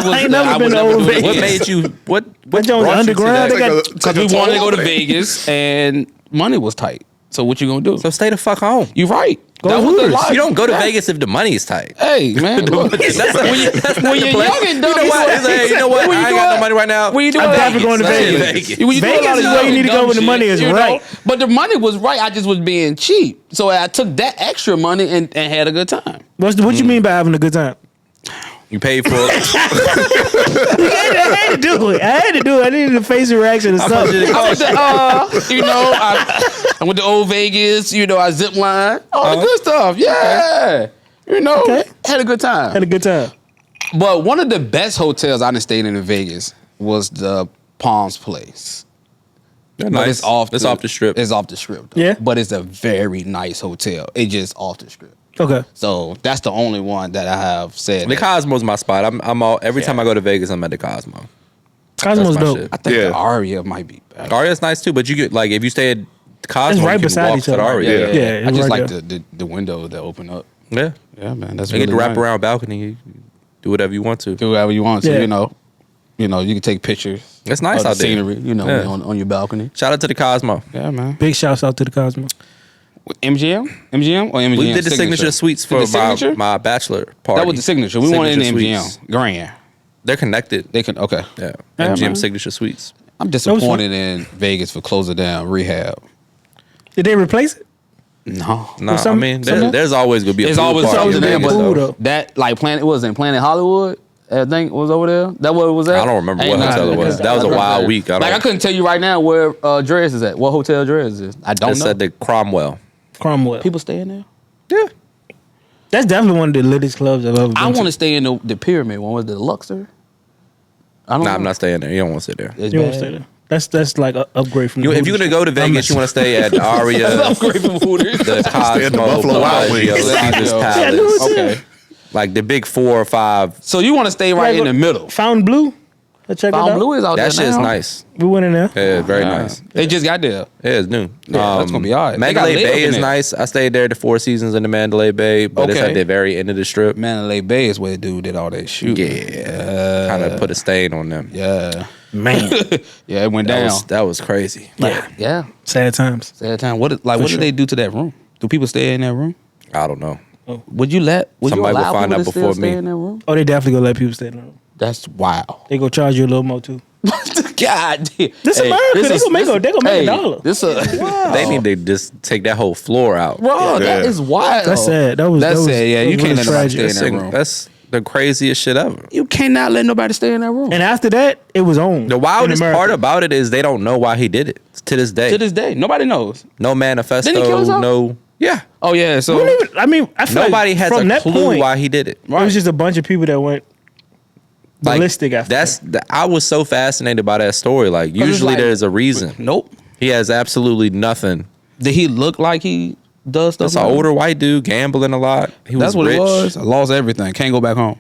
was. I ain't never I been would to never Old do it What again. made you? What Jones brought you to underground? that? They got- Like a- Because like we a wanted to go to toll. Vegas and money was tight. So what you gonna do? So stay the fuck home. You right. Go That to was the Hooters. life. You don't go to Yeah. Vegas if the money is tight. Hey man, look. That's not when the you're plan. young and dumb, You know what? It's like, you know what? When you I ain't do got it- no money right now. When you do I'm it definitely going to Vegas. Vegas. When you do a Vegas lot of is where you young need to and go dumb when the money shit, is you know? right. But the money was right. I just was being cheap. So I took that extra money and had a good time. What you mean by having a good time? You paid for it. I had to do it. I needed a face reaction or something. I went to, I went to Old Vegas. I zip line, all the good stuff. Yeah, Okay. had a good time. Had a good time. But one of the best hotels I done stayed in Vegas was the Palms Place. They're But nice. it's off the strip. It's off the strip. Though. Yeah. But it's a very nice hotel. It's just off the strip. Okay. So that's the only one that I have said. The that. Cosmo's my spot. I'm all every time I go to Vegas, I'm at the Cosmo. Cosmo's That's my dope. shit. I think Yeah. the Aria might be better. Aria's nice too, but you get like if you stay at Cosmo, It's right you can beside walk each to the other. Aria. Yeah, I it's just right like there. the windows that open up. Yeah. Yeah, man, that's You really get the wrap nice. around balcony. You do whatever you want to. Do whatever you want. So Yeah. you can take pictures. It's nice of the out there. scenery. Yeah. on your balcony. Shout out to the Cosmo. Yeah, man. Big shouts out to the Cosmo. MGM or MGM. We did the signature suites for Did the signature? my bachelor party. That was the signature. We wanted in Signature MGM. suites. Grand. They're connected. They can okay. Yeah. Yeah, MGM man. signature suites. I'm disappointed in Vegas for closing down rehab. Did they replace it? No. No, some- I mean some- there's always gonna be a It's pool always party something in there, Vegas, but Pool, though. though. that like Planet Planet Hollywood. I think was over there. That what it was at? I don't remember Ain't what nothing. hotel it was. That was a wild week. I Like I don't. couldn't tell you right now where Dress is at. What hotel Dress is? I don't It's know. at the Cromwell. Cromwell. People stay in there. Yeah. That's definitely one of the latest clubs I've ever been I want to. to stay in the pyramid one. Was the Luxor? I don't know. Nah, I'm not staying there. You don't want to sit there. It's You won't bad. stay there. That's like a upgrade from. If you're gonna go to Vegas, you want to stay at the Aria, Upgrade from Hooters. the Stay at the Cosmo, Buffalo Wild Bellagio, Wings. Caesar's Yeah, Palace. Okay. Like the big 4 or 5. So you want to stay right in the middle. Fountain Blue. Let's check it Fountain out. Blue is out That there shit's now. nice. We went in there. Yeah, very nice. They just got there. Yeah, it's new. that's gonna be all right. They got Mandalay lit up Bay in is there. nice. I stayed there the 4 seasons in the Mandalay Bay, but it's Okay. at the very end of the strip. Mandalay Bay is where the dude did all that shooting. Yeah, kind of put a stain on them. Yeah. Man, Yeah, it went down. That was crazy. Yeah. sad times. Sad time. What did they do to that room? Do people stay in that room? I don't know. Would you Somebody will allow find people out to before still stay me. in that room? Oh, they definitely gonna let people stay in the room. That's wild. They gonna charge you a little more too. God damn. This America, they gonna make a dollar. This They need to just take that whole floor out. bro, that Yeah. is wild. That's sad. That was That's sad. Yeah, that you was can't really let nobody tragic. stay in that room. That's the craziest shit ever. You cannot let nobody stay in that room. And after that, it was on. The in wildest America. part about it is they don't know why he did it to this day. to this day, nobody knows. No manifesto. Didn't he kill himself? No. Yeah. Oh yeah, so We don't even- I mean, I feel Nobody like has from a that clue point, why he did it. it was just a bunch of people that went ballistic after that. I was so fascinated by that story. Like it's usually like- there's a reason. nope. He has absolutely nothing. Did he look like he does stuff? That's an like that? older white dude gambling a lot. He was That's what rich. it was. I lost everything. Can't go back home.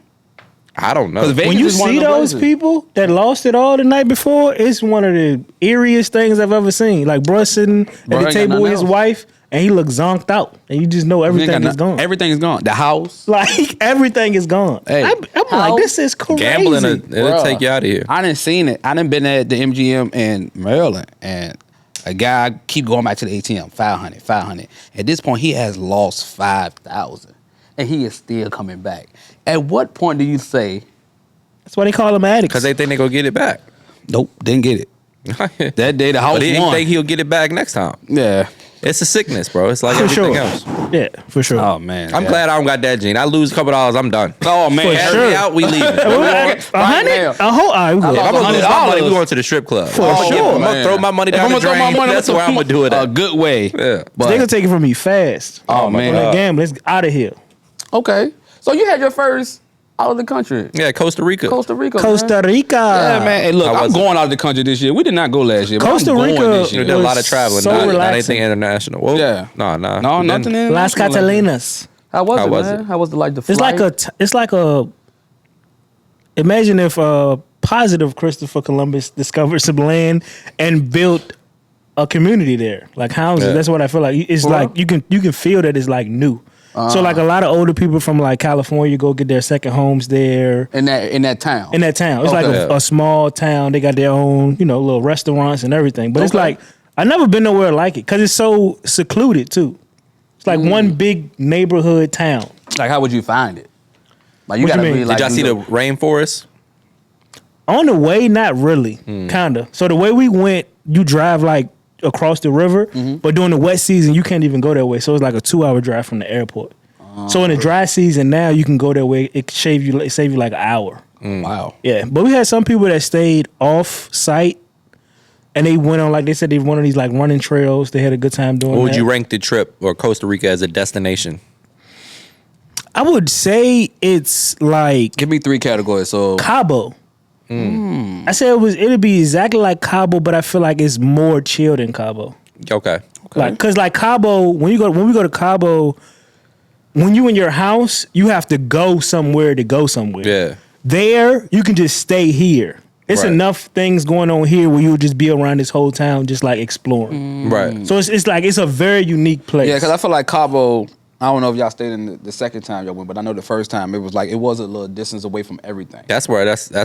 I don't know. 'Cause Vegas When you is one of see the those places. people that lost it all the night before, it's one of the eeriest things I've ever seen. Like bruh sitting Bro at the ain't got table nothing with his else. wife, and he looks zonked out, and you just know everything is gone. Everything is gone. The house. Like everything is gone. Hey, I'm how- like, this is crazy. Gambling, it'll Bruh. take you out of here. I didn't seen it. I done been at the MGM in Maryland, and a guy keep going back to the ATM, 500, 500. At this point, he has lost 5,000, and he is still coming back. At what point do you say, That's why they call them addicts. Because they think they're going to get it back. nope, didn't get it. That day, the house But he won. think he'll get it back next time. Yeah. It's a sickness, bro. It's like for everything sure. else. Yeah, for sure. Oh man. I'm glad I don't got that gene. I lose a couple dollars, I'm done. Oh man. For Carry sure. me out, we leaving. A hundred? A whole? All right, we good. If I'm gonna lose my money, $100. we going to the strip club. For I'm gonna sure, I'm gonna throw my money down the drain. That's where I'm gonna do it A at. good way. Yeah. But, They gonna take it from me fast. oh man. Like gambling, it's out of here. Okay. So you had your first out of the country. Yeah, Costa Rica. Costa Rica. Costa man. Rica. Yeah, man. Hey, look, How I'm was it? going out of the country this year. We did not go last year. But Costa I'm going Rica this You year. did a lot of was traveling, so not relaxing. anything international. Well, Yeah. No, No, we didn't. nothing in Las Catalinas. How was How it, was man? it? How was the like the It's flight? like a. Imagine if positive Christopher Columbus discovered some land and built a community there, like houses. Yeah. That's what I feel like. It's For like real? you can feel that it's like new. So like a lot of older people from like California go get their second homes there. in that town. In that town, it's like Okay. a small town. They got their own, little restaurants and everything. But it's Okay. like I never been nowhere like it because it's so secluded too. It's like one big neighborhood town. Like, how would you find it? Like, you What you gotta mean? be Did like. Did y'all see the rainforest? On the way, not really, kinda. So the way we went, you drive like across the river, but during the wet season, you can't even go that way. So it's like a 2-hour drive from the airport. So in the dry season now, you can go that way. It save you like an hour. Wow. Yeah, but we had some people that stayed off site, and they went on, like they said, they went on these like running trails. They had a good time doing. What would that. you rank the trip or Costa Rica as a destination? I would say it's like Give me 3 categories. So Cabo. I said it'd be exactly like Cabo, but I feel like it's more chill than Cabo. Okay. Like, cause like Cabo, when we go to Cabo, when you in your house, you have to go somewhere to go somewhere. Yeah. There, you can just stay here. It's Right. enough things going on here where you'll just be around this whole town, just like exploring. Right. So it's like it's a very unique place. yeah, because I feel like Cabo. I don't know if y'all stayed in the second time y'all went, but I know the first time it was a little distance away from everything. That's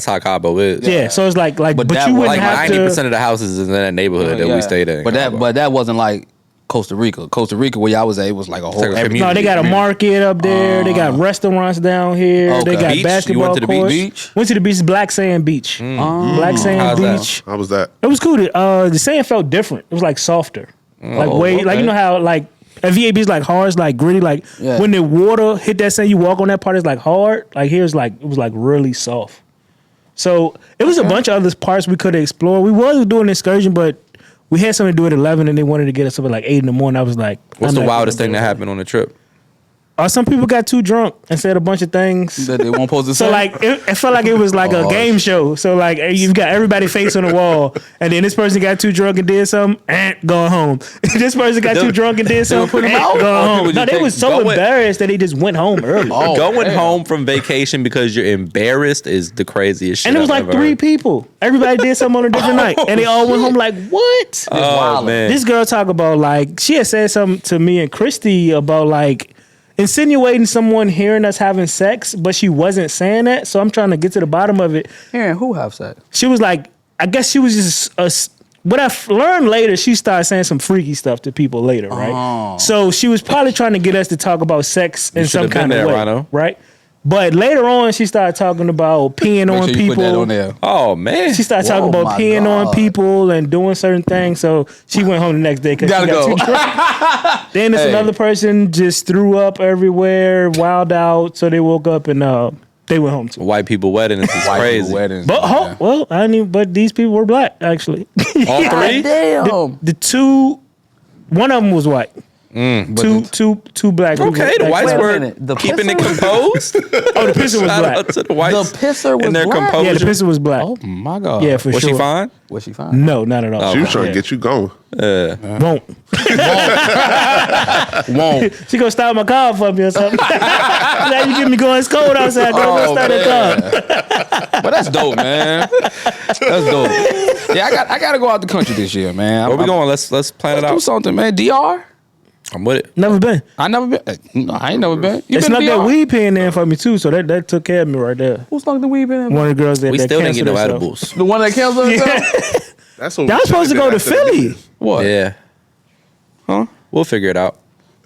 how Cabo is. yeah. So it's like But but that you was wouldn't Like have 90% to. of the houses is in that neighborhood that Yeah. we stayed in. But Cabo. that wasn't like Costa Rica. Costa Rica, where y'all was at, it was like a whole. like a everything. No, they got a market up there. They got restaurants down here. Okay. They got Beach? You basketball went to the courts. beach? Went to the beach, Black Sand Beach. Black Sand How's that? Beach. How was that? It was cool. The sand felt different. It was like softer, like way like okay. you know how like at VAB is like hard, it's like gritty. Like Yeah. when the water hit that sand, you walk on that part, it's like hard. Like here's like it was like really soft. So it was a bunch of other parts we could have explored. We was doing an excursion, but we had something to do at 11, and they wanted to get us up at like 8 in the morning. I was like, What's I'm the not wildest gonna thing do that it. happened on the trip? Some people got too drunk and said a bunch of things. That they won't post the So like it felt like it was like a game show. So like you've got everybody face on the wall, and then this person got too drunk and did something, going home. This person got too drunk and did something, going home. No, they was so embarrassed that they just went home early. Going home from vacation because you're embarrassed is the craziest shit. And it was like 3 people. Everybody did something on a different night, and they all went home like, what? Oh man, This girl talk about like she had said something to me and Christy about like insinuating someone hearing us having sex, but she wasn't saying that. So I'm trying to get to the bottom of it. Hearing who have sex? She was like, I guess she was just what I learned later, she started saying some freaky stuff to people later, right? So she was probably trying to get us to talk about sex in some kind of way, Rhino. right? But later on, she started talking about peeing on Make sure you people. put that on there. Oh man, She started talking about peeing on people and doing certain things. So she went home the next day because she got too drunk. Then this another person just threw up everywhere, wild out. So they woke up and they went home too. white people weddings is crazy. Weddings, But well, I didn't even. But these people were black actually. All three? Damn. The two, one of them was white. Two black. Okay, the whites Wait a were minute, the keeping it pisser? composed. Oh, the pisser was Shout black. out to the whites. The pisser was and their black? composure. Yeah, the pisser was black. Oh my god. Yeah, for Was sure. she fine? Was she fine? No, not at all. She was trying to get you going. Won't. Won't. She gonna start my car for me or something. Now you get me going. It's cold outside. Go start that car. But that's dope, man. That's dope. Yeah, I gotta go out the country this year, man. Where we going? Let's plan it Do out. something, man. DR. I'm with it. Never been. I never been. No, I ain't never been. You It's been not to that DR? weed pen in for me too, so that took care of me right there. Who smoked the weed been in? One of the girls that We that still didn't get canceled no herself. edibles. The one that canceled herself? That's what Y'all supposed to go to Philly. What? Yeah. Huh? We'll figure it out.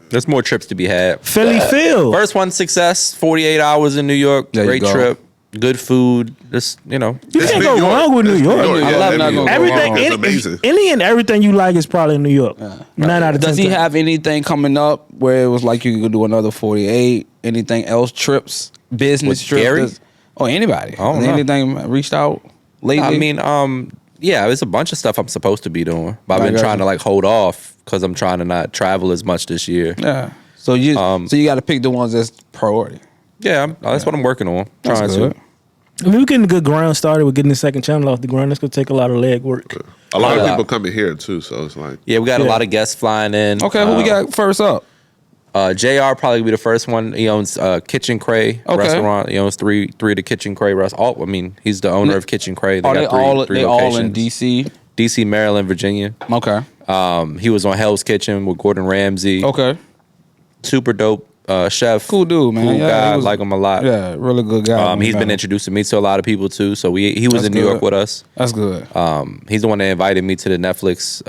There's more trips to be had. Philly Phil. First one, success. 48 hours in New York. There you Great go. trip. Good food. Just, you know. You can't go wrong with New York. I love not gonna go Everything, wrong. It's amazing. any and everything you like is probably in New York. 9 out of 10. Does he times. have anything coming up where it was like you could do another 48? Anything else? Trips? Business With trips? Gary? Or anybody? I don't know. Anything reached out lately? I mean, yeah, there's a bunch of stuff I'm supposed to be doing. But I've I been got trying you. to like hold off because I'm trying to not travel as much this year. yeah. So you got to pick the ones that's priority. Yeah, that's what I'm working on. That's Trying good. to. I mean, we're getting a good ground started with getting the second channel off the ground. That's gonna take a lot of leg work. A lot of Yeah. people coming here too, so it's like Yeah, we got a Yeah. lot of guests flying in. Okay, who we got first up? JR probably be the first one. He owns Kitchen Cray Okay. restaurant. He owns three of the Kitchen Cray restaurant. I mean, he's the owner of Kitchen Cray. Are they got three all in locations. DC? DC, Maryland, Virginia. Okay. He was on Hell's Kitchen with Gordon Ramsay. Okay. Super dope chef. Cool dude, man. Cool Yeah, guy. he was- Like him a lot. Yeah, really good guy. He's been introducing me to a lot of people too. So he was That's in New York good. with us. That's good. He's the one that invited me to the Netflix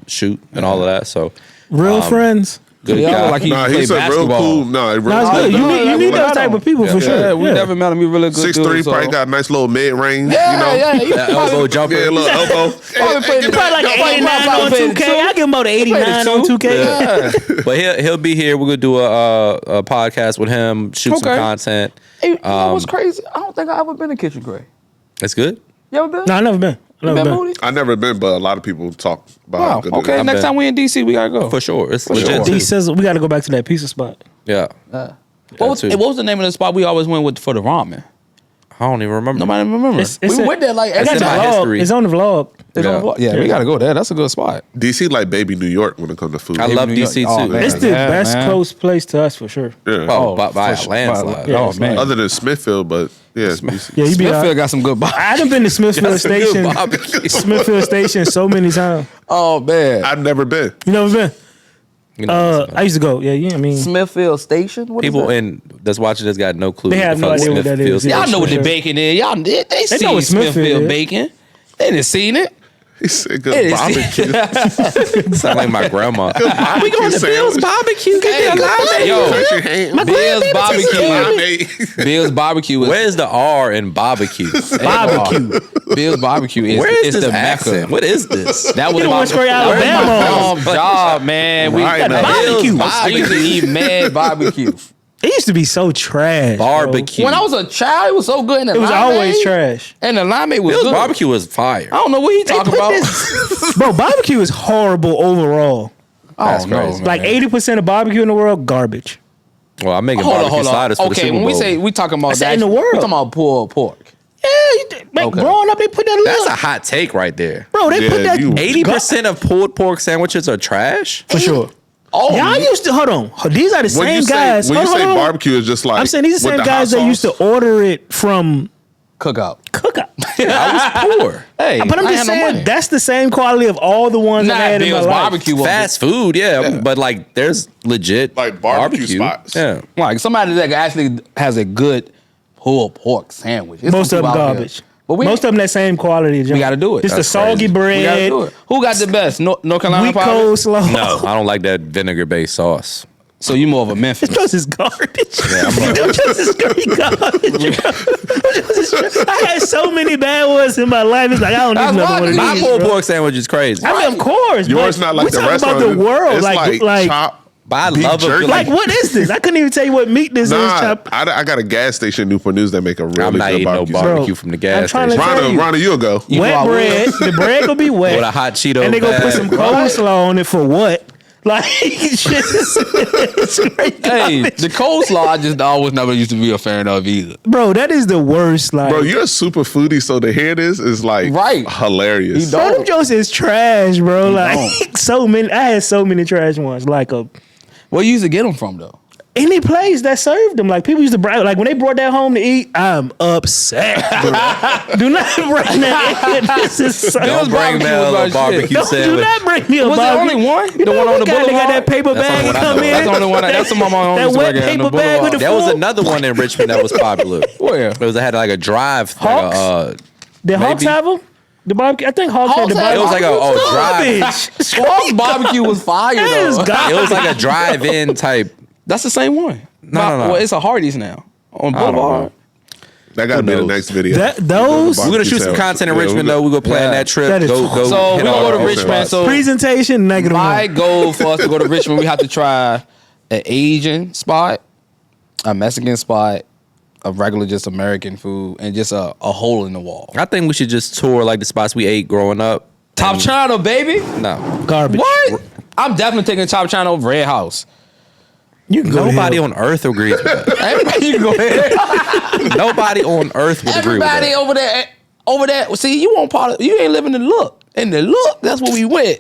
shoot and all of that. So Real friends. good Yeah, I guy. look like he nah, played he's a real basketball. cool. Nah, real No, it's good. cool. You need those type of people for sure. Yeah, we never met him. He really good 6'3", dude. So. probably got a nice little mid range. Yeah, you know? yeah. He That elbow jumper. Yeah, a little elbow. Probably played the- Probably like Yo, 89 on played the 2K. two. I give him about 89 on 2K. Yeah. But he'll be here. We're gonna do a podcast with him, shoot some Okay. content. Hey, you know what's crazy? I don't think I ever been to Kitchen Gray. That's good. You ever been? No, I never been. You been, Moody? I never been, but a lot of people talk about how Wow. good Okay, it is. next been. time we in DC, we gotta go. For sure. It's sure. legit. He too. says we got to go back to that pizza spot. Yeah. What too. was the name of the spot we always went with for the ramen? I don't even remember. Nobody remember. It's We a- went there like I got in the my vlog. history. It's on the vlog. Yeah. we gotta go there. That's a good spot. DC like baby New York when it comes to food. I love New York. DC Oh, too. man. It's the Yeah, best man. close place to us for sure. Yeah. Oh, by a for sure. landslide. Yeah, Oh it's man. Other than Smithfield, but yeah, DC. Yeah, you be Smithfield out. got some good. I done been to Smithfield That's some good Station. barbecue. Smithfield Station so many times. Oh man. I've never been. You never been? You know, I used to go. Yeah. I mean, Smithfield Station. What is people that? in that's watching this got no clue. They what have the no fuck idea what that Smithfield is. is. Yeah. Y'all know what the sure. bacon is. Y'all they know seen what Smithfield Smithfield is. bacon. They didn't seen it. He said They good didn't barbecue. see Sound like my grandma. We going to Bill's barbecue. Hey, yo, Bill's barbecue. Bill's barbecue is Where's the R in barbecue? barbecue. Bill's barbecue is Where is it's this the accent? Mecca. What is this? That was You my went straight Alabama. job, man. We Right now. Barbecue. I used to eat mad barbecue. It used to be so trash. bro. Barbecue. When I was a child, it was so good. And the It was limeade- always trash. And the limeade was Bill's good. barbecue was fire. I don't know what he talking Put about. this- Bro, barbecue is horrible overall. I don't know, crazy. man. Like 80% of barbecue in the world, garbage. Well, I'm making barbecue sliders for the Super Okay, Bowl. when we say we talking about said in the world. we talking about pulled pork. Yeah, growing up, they put that That's little. a hot take right there. Bro, they put that. 80% of pulled pork sandwiches are trash? For sure. Oh, Y'all used to, hold on. These are the same guys. When you Hold say on. barbecue, it's just like. I'm saying these are the same guys that used to order it from cookout. I was poor. Hey, But I'm I just ain't had no saying money. that's the same quality of all the ones I Not had in my Bill's life. barbecue. was- Fast food, yeah, but like there's legit Like barbecue spots. Yeah. Like somebody that actually has a good pulled pork sandwich. It's Most some of them people out garbage. here. But Most of them that same quality. we got to do it. Just the That's soggy crazy. We gotta bread, do it. Who got the best? North Carolina weak Private? coleslaw. No, I don't like that vinegar-based sauce. So you more of a Memphis. Those is garbage. Those is straight garbage. I had so many bad ones in my life. It's like I don't need That's another why one of My these. pulled bro. pork sandwich is crazy. I mean, of course. Yours but not like we the talking restaurant. about the world. It's like chop. But I beef love jerky. a like what is this? I couldn't even tell you what meat this is. Nah, Chop. I got a gas station in Newport News that make a really I'm not good eating no barbecue. barbecue Bro, from the I'm gas trying to station. tell you. Ronald, you'll go. You know Wet I bread. The bread will be wet. With a hot Cheeto and they gonna put bag. some coleslaw on it for what? Like it's straight Hey, garbage. the coleslaw I just always never used to be a fan of either. Bro, that is the worst. Like, Bro, you're a super foodie, so to hear this is like Right. hilarious. He bro, them jokes is trash, bro. Like don't. so many. I had so many trash ones. Like Where you used to get them from though? any place that served them. Like people used to brag. Like when they brought that home to eat, I'm upset. Bro. Do not bring that in. This is so. Don't bring barbecue that was little our barbecue shit. Do sandwich. not bring me a Was there barbecue. only one? You The know one on what the guy that got boulevard? that paper That's the bag one and I come know. in? That's the only one. That's the one my mom That used to wet work at, on paper the bag with the boulevard. There was full- another one in Richmond that was popular. Where? It had like a drive. Hawks? Did Hawks maybe. have them? The barbecue. I think Hawks had the Hawks had- It was like barbecue. a drive. Garbage. Hawks barbecue was fire That is though. garbage. It was like a drive-in type. That's the same one. No. Well, it's a Hardee's now on I don't Boulevard. know. That gotta be the knows? next video. Those We're gonna shoot some content in Richmond though. We're gonna plan that trip. That is- Go. So hit we're all gonna go the to Richmond. spots. So presentation negative my one. goal for us to go to Richmond, we have to try an Asian spot, a Mexican spot, a regular just American food, and just a hole in the wall. I think we should just tour like the spots we ate growing up. Top China, baby. No, Garbage. What? I'm definitely taking Top China over Red House. You can go to nobody hell. on earth agrees with that. Everybody, you can go ahead. Nobody on earth would agree with Everybody that. over there. See, you want part of, you ain't living the look. And the look, that's what we went.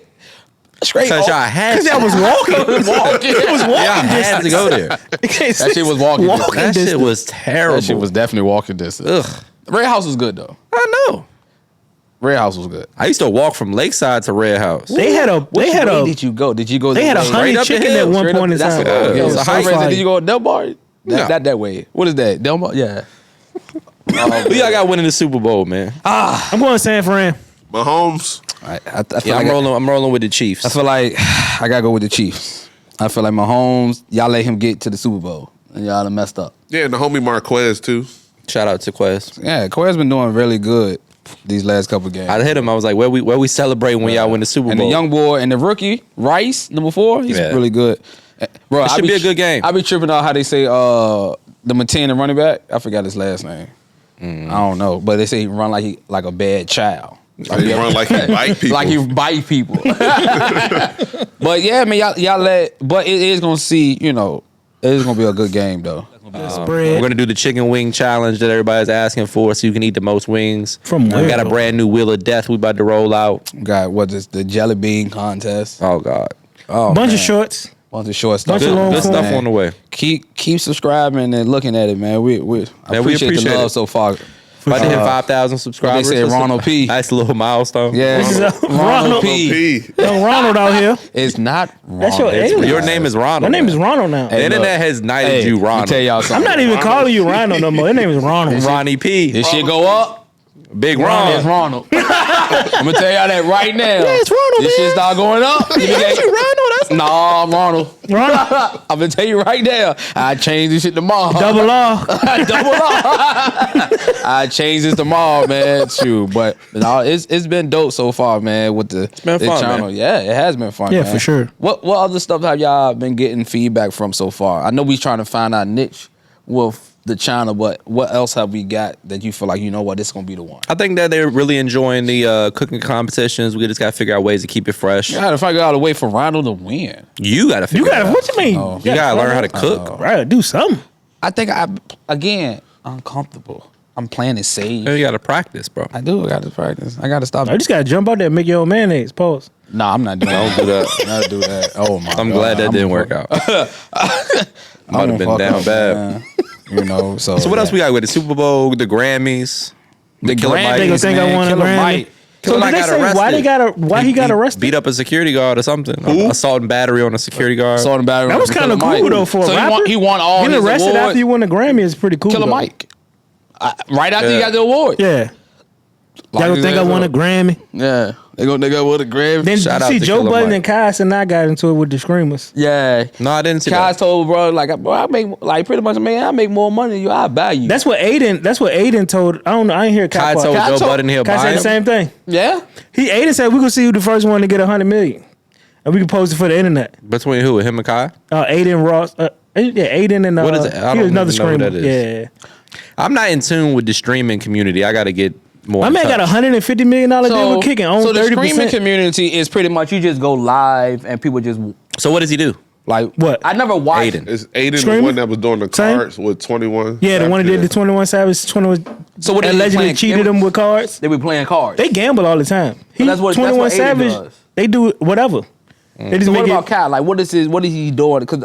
Straight. Because y'all had Because y'all was walking. was walking. It was walking. Y'all had to go there. That shit was walking. Walking That shit distance. was terrible. That shit was definitely walking distance. Ugh. Red House was good though. I know. Red House was good. I used to walk from Lakeside to Red House. They had a. They Which had way a. did you go? Did you go? They the had a way- honey up the chicken hill, at one straight point in up- time. that's- Yeah, it was so a high crazy. five. Did you go to Del Bar? No. That way. What is that? Del Bar? Yeah. Who y'all got winning the Super Bowl, man? I'm going San Fran. Mahomes. I feel Yeah, like I'm rolling with the Chiefs. I feel like I gotta go with the Chiefs. I feel like Mahomes, y'all let him get to the Super Bowl, and y'all done messed up. Yeah, and the homie Marquez too. Shout out to Quest. Yeah, Koya's been doing really good these last couple games. I hit him. I was like, where we celebrate when y'all win the Super And Bowl? the young boy and the rookie Rice, number 4, he's Yeah. really good. Bro, It should be a good game. I be tripping out how they say the Matin, the running back. I forgot his last name. I don't know, but they say he run like a bad child. He run like he bite people. Like he bite people. But yeah, man, y'all but it is gonna see, it is gonna be a good game though. We're Spread. gonna do the chicken wing challenge that everybody's asking for, so you can eat the most wings. From We where? got a brand new Wheel of Death we about to roll out. Got what is the jelly bean contest? Oh God, Oh, Bunch of man. shorts. Bunch of short stuff. Bunch of good, long good form. stuff on the way. Keep subscribing and looking at it, man. We we appreciate the appreciate love it. so far. About to hit 5,000 subscribers. They say That's a Ronald P. Nice little milestone. Yeah, This is a- Ronald Ronald P. P. Young Ronald out here. It's not Ronald. That's your It's alias. Your name is Ronald. My name is Ronald now. The Hey, internet look. has knighted Hey, you let me Ronald. tell y'all I'm something. not even calling you Ronald no more. Your name is Ronald. Ronnie P. This shit go up. Big It's Ron. Ronald. I'm gonna tell y'all that right now. Yeah, it's Ronald, This man. shit start going up. Nah, Ronald. Ronald. I'm gonna tell you right now. I change this shit tomorrow. Double R. Double up. I change this tomorrow, man. True, but no, it's been dope so far, man. With the been fun, channel, man. yeah, it has been fun. Yeah, man. for sure. What other stuff have y'all been getting feedback from so far? I know we trying to find our niche with the channel, but what else have we got that you feel like, you know what, this is gonna be the one? I think that they're really enjoying the cooking competitions. We just got to figure out ways to keep it fresh. You gotta figure out a way for Ronald to win. You got to figure You it got out. what you mean? You got to learn how to cook. Right, do something. I think again, uncomfortable. I'm playing it safe. You got to practice, bro. I do. I got to practice. I got to stop. I just gotta jump out there and make your own mayonnaise. Pause. Nah, I'm not doing Don't that. do that. Not do that. Oh my! I'm God. glad that I'm didn't gonna work fuck- out. I'm Might have gonna been fuck down up, bad. man. You know. So So what else we got with the Super Bowl, the Grammys, The Killer Grammys, Mike? They gonna think I man. won a Killer Grammy. Mike. So Killer did Mike they got say why he got arrested? Beat up a security guard or something. Who? Assault and battery on a security guard. Assault and battery. That was kind of cool though for a so rapper. he won all Getting his arrested awards. after you won the Grammy is pretty cool. Killer though. Mike. Right after he Yeah. got the award. Yeah. Like Y'all gonna think I won a Grammy. Yeah. They gonna win a Grammy. Then Shout you out see to Joe Killer Budden Mike. and Kai and I got into it with the Screamers. Yeah. No, I didn't see Kaz that. told bro, like, bro, I make like pretty much, man, I make more money than you. I buy you. That's what Aiden told. I don't know. I ain't hear Kai Kai. told Kai Joe told- Budden he'll Kai buy said the him. same thing. yeah. Aiden said we gonna see who the first one to get 100 million, and we can post it for the internet. Between who? Him and Kai? Aiden Ross. Aiden and What is it? I he was don't another even know who Screamer. that is. Yeah. I'm not in tune with the streaming community. I got to get more. My in man got touch. $150 million deal with kicking on so the 30%. streaming community is pretty much you just go live and people just So what does he do? like What? I never watched. Aiden. Is Aiden Screamer? the one that was doing the Same? cards with 21? Yeah, the one that did the 21 Savage, 21 So what they allegedly playing- cheated they- him with cards. They be playing cards. They gamble all the time. that's what 21 Aiden Savage, does. they do whatever. They just So what make about it. Cal? Like what is he doing? Because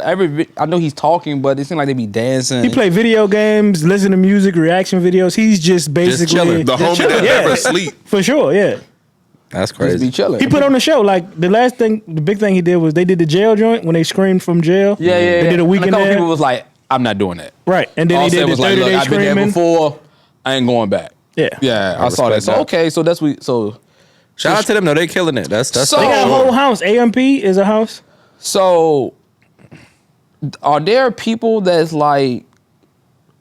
I know he's talking, but it seems like they be dancing. He play video games, listen to music, reaction videos. He's just basically chilling. The homie that Yeah. never sleep. for sure. Yeah, That's Just crazy. be chilling. he put on the show. Like the big thing he did was they did the jail joint when they screamed from jail. Yeah. They did a weekend and a couple there. people was like, I'm not doing that. Right, and then he Offset did the was like, 30 look, day I've been there screaming. before. I ain't going back. Yeah, Yeah, I saw that. respect So that. okay, so that's so Shout out to them though. They killing it. That's So- they got a Oh. whole house. AMP is a house. So, are there people that's like,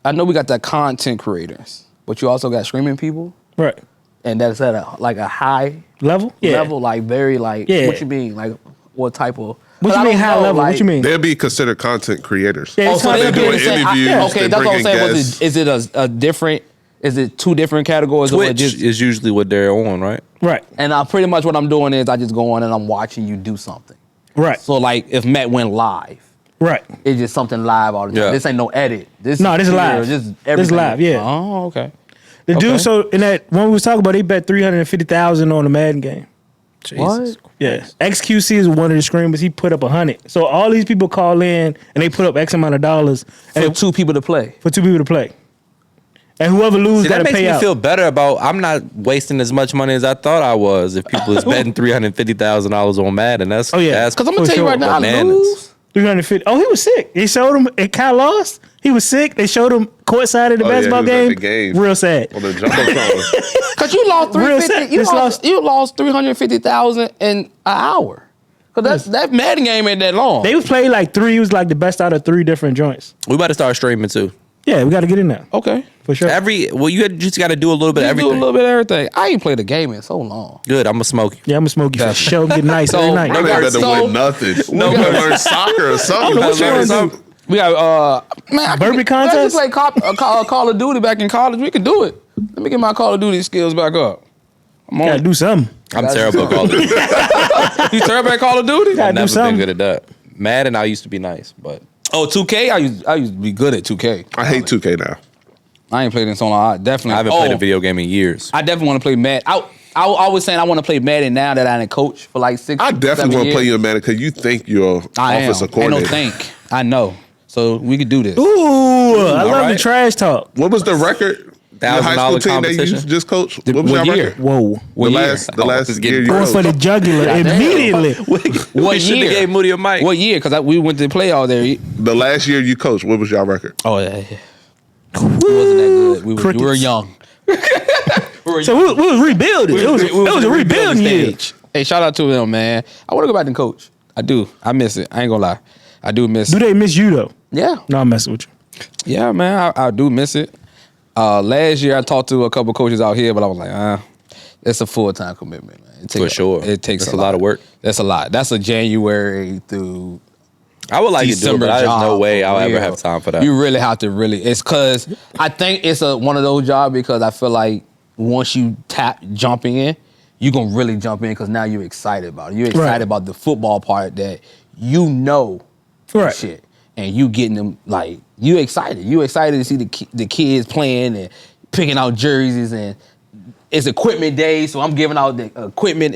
I know we got the content creators, but you also got streaming people, Right, and that's at a high level. Yeah, level, like very like. Yeah. What you mean? Like what type of? What 'cause you I mean don't high know, level? like- What you mean? They'll be considered content creators. Yeah, Oh, it's so content they're doing creators. interviews. Yeah. Okay, They that's what I'm bringing saying. guests. Is it a different? Is it two different categories? Or Twitch just, is usually what they're on, right? Right, and pretty much what I'm doing is I just go on and I'm watching you do something. right, So like if Matt went live, right. it's just something live all the time. Yeah. This ain't no edit. This No, this is pure, live. This This is live, yeah. Oh, okay. The Okay. dude, so in that one we was talking about, he bet 350,000 on the Madden game. Jesus. Yeah, XQC is one of the screamers. He put up 100. So all these people call in and they put up X amount of dollars For and two people to play. for two people to play, and whoever loses See, got that to makes pay me out. feel better about. I'm not wasting as much money as I thought I was. If people is betting $350,000 on Madden, that's Oh, yeah. that's Because I'm gonna For tell you sure. right now, I Bananas. lose. 350. Oh, he was sick. They showed him. And Kyle lost. He was sick. They showed him courtside at the Oh, yeah, basketball he was at game. the game. Real sad. On the jumbotron. Cause you lost Real 350. sad. You Just lost, lost- you lost 350,000 in an hour. Cause that Madden game ain't that long. They was playing like three. He was like the best out of three different joints. We about to start streaming too. Yeah, we got to get in there okay. for sure. You just got to do a little bit of You do a everything. little bit of everything. I ain't played a game in so long. Good. I'm gonna smoke you. Yeah, I'm gonna smoke you for sure. Get nice So, every night. Man, they better So- win nothing. No, No, but- learn soccer or something. know what you Learn wanna do. We got man, I Burpee can, contest? I used to play Call of Duty back in college. We could do it. Let me get my Call of Duty skills back up. I'm on. Gotta do something. I'm terrible at Call of Duty. You terrible at Call of Duty? Gotta I've do never been something. good at that. Madden, I used to be nice, but Oh, 2K? I used to be good at 2K. I hate 2K now. I ain't played in so long. I definitely I haven't played a video game in years. I definitely want to play Madden. I was saying I want to play Madden now that I'm a coach for like 6 I definitely want to play you in Madden because you think you're I am. offensive Ain't no coordinator. think. I know. So we could do this. Ooh, I love right. the trash talk. What was the record? The high school $1,000 team that you competition? just coached? What was what your year? record? Whoa. What the year? last, the Oh, last it's year getting you Going coached. for the jugular Goddamn. immediately. What We should have year? gave Moody a mic. What year? Because we went to play all there. The last year you coached, what was your record? Oh yeah. It wasn't that good. We were Crickets. young. So we was rebuilding. It was a rebuilding year. stage. Hey, shout out to them, man. I want to go back and coach. I do. I miss it. I ain't gonna lie. I do miss Do it. they miss you though? Yeah. No, I'm messing with you. Yeah, man. I do miss it. Last year I talked to a couple coaches out here, but I was like, it's a full-time commitment, man. It takes For sure. It takes That's a lot of work. That's a lot. That's a January through I would like to do it, but there's no way I'll ever have time for that. You really have to it's because I think it's one of those jobs because I feel like once you jumping in, you're going to really jump in because now you're excited about it. You're excited about the football part that shit. And you getting them, like, you excited. You excited to see the kids playing and picking out jerseys, and it's equipment day, so I'm giving out the equipment.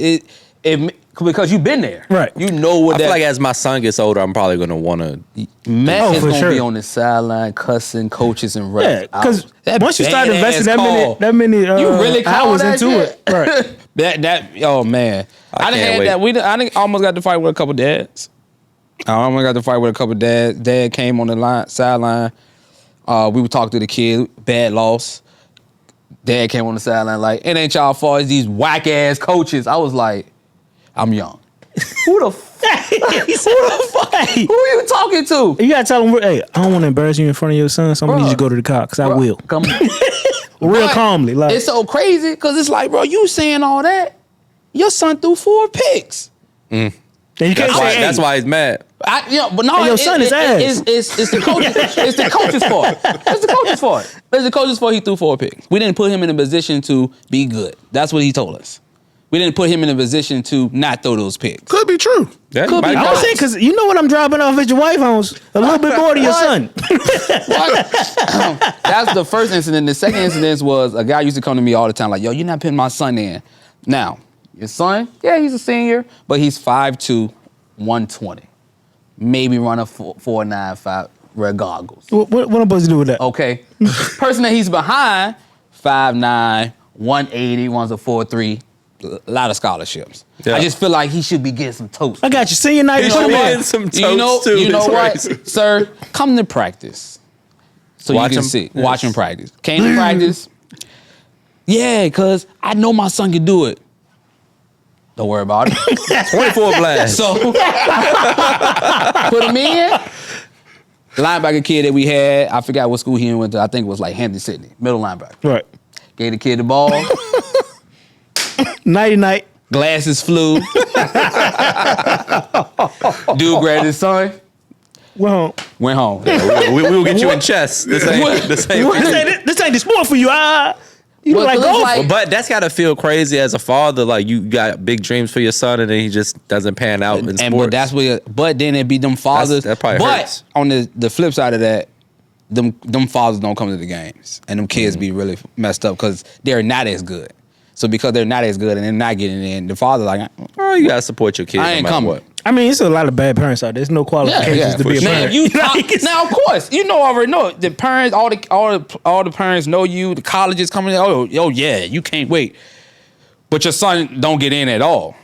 Because you've been there. Right. You know what I feel like as my son gets older, I'm probably going to want to... Matt is going to be on the sideline cussing coaches and refs. Yeah, because once you start investing that many you really hours into it. Right. Oh, man. I done had that. I done almost got to fight with a couple dads. Dad came on the sideline. We would talk to the kid. Bad loss. Dad came on the sideline like, it ain't y'all fault. It's these whack ass coaches. I was like, I'm young. Who the fuck? Who are you talking to? You gotta tell him, hey, I don't want to embarrass you in front of your son, so I'm gonna need you to go to the car, because I will. Come Real calmly. Like, it's so crazy because it's like, bro, you saying all that? Your son threw 4 picks. And you can't say, that's why he's mad. But no, your son is ass. It's the coach. It's the coach's fault. It's the coach's fault. It's the coach's fault. He threw 4 picks. We didn't put him in a position to be good. That's what he told us. We didn't put him in a position to not throw those picks. Could be true. Yeah, Could be. I was saying, because you know what I'm dropping off at your wife's house? A little bit more than your son. That's the first incident. The second incident was a guy used to come to me all the time like, yo, you're not putting my son in. Now, your son, yeah, he's a senior, but he's 5'2", 120. Maybe run a 4.95, red goggles. What am I supposed to do with that? Okay. Person that he's behind, 5'9", 180, runs a 4.3. A lot of scholarships. Yeah. I just feel like he should be getting some toast. I got you. Senior night. He should be getting some toast, too. You know It's what, crazy. sir? Come to practice. So Watch you can him. see. Yes. Watch him practice. Came to practice. Yeah, because I know my son can do it. Don't worry about it. 24 blast. So, put him in. Linebacker kid that we had, I forgot what school he went to. I think it was like Hampton Sydney. Middle linebacker. Right. Gave the kid the ball. Nighty-night. Glasses flew. Dude grabbed his son. Well, Went home. we will get you in chess. This ain't this ain't the sport for you. You Well, like 'cause it's golf? like- But that's gotta feel crazy as a father. Like you got big dreams for your son, and then he just doesn't pan out in sports. But that's where. But then it be them fathers. that probably but hurts. on the flip side of that, them fathers don't come to the games, and them kids be really messed up because they're not as good. So because they're not as good and they're not getting in, the father like, Oh, you gotta support your kids. I ain't no matter coming. what. I mean, it's a lot of bad parents out there. There's no qualifications to be a Now, parent. now, of course, already know the parents. All the parents know you. The colleges coming in. Oh yeah, you can't wait. But your son don't get in at all.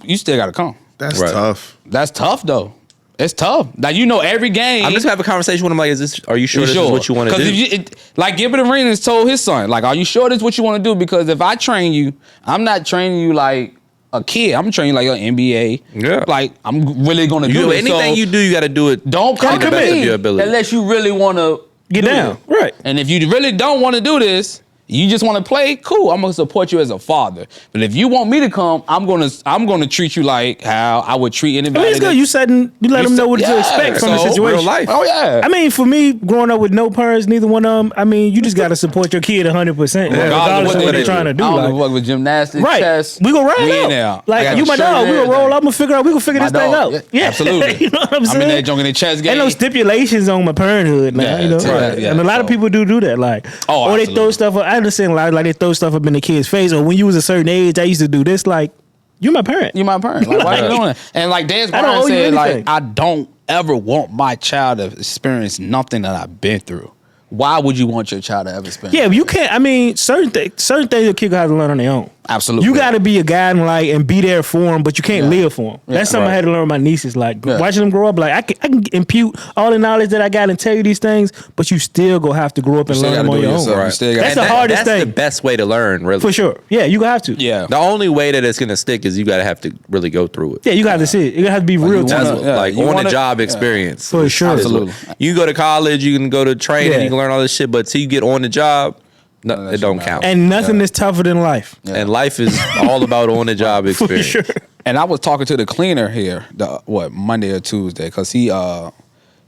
You still gotta come. That's Right. tough. That's tough though. It's tough. Like every game. I'm just gonna have a conversation with him. Like, are you sure this is what you want to do? Like Gilbert Arenas told his son, like, are you sure this is what you want to do? Because if I train you, I'm not training you like a kid. I'm training you like an NBA. Yeah. Like I'm really gonna do this. Anything you do, you got to do it. Don't come to to the best of me your ability. unless you really want to Get down. Right. And if you really don't want to do this, you just want to play, cool. I'm gonna support you as a father. But if you want me to come, I'm gonna treat you like how I would treat I anybody. mean, it's good. You let them know what to expect from the situation. Real life. Oh yeah. I mean, for me, growing up with no parents, neither one of them, I mean, you just got to support your kid 100%, regardless of what they're trying to do. I don't Like, give a fuck with gymnastics, right. chess. We gonna ride in out. there. I Like, got you a my shirt dog. We and gonna roll everything. up. We gonna figure this My thing dog. out. Yeah, absolutely. You know what I'm I'm saying? in there joking the chess game. Ain't no stipulations on my parenthood, man. Yeah, you know, right, yeah, and a lot of so- people do that. Like, Oh, or they absolutely. throw stuff up. I understand, like they throw stuff up in the kid's face. Or when you was a certain age, I used to do this. Like, you're my parent. You my parent. Like, why you doing it? And like Dez I don't Bryant owe you said, like, anything. I don't ever want my child to experience nothing that I've been through. Why would you want your child to ever experience? Yeah, but you can't. I mean, certain things a kid have to learn on their own. Absolutely. You got to be a guiding light and be there for them, but you can't live for them. That's something I had to learn with my nieces. Like watching them grow up, like I can impute all the knowledge that I got and tell you these things, but you still go have to grow up and still learn them gotta on do it your own. yourself. You still gotta- That's the And hardest that's thing the best way to learn, really. for sure. Yeah, you have to. Yeah. The only way that it's gonna stick is you gotta have to really go through it. Yeah, you got to see it. You have to be real. That's to what, it. like you on wanna- the job experience. For sure. Absolutely. You can go to college, you can go to training, Yeah. you can learn all this shit, but till you get on the job, it don't count. And nothing is tougher than life. And life is all about on the job For experience. sure. And I was talking to the cleaner here, Monday or Tuesday, because he,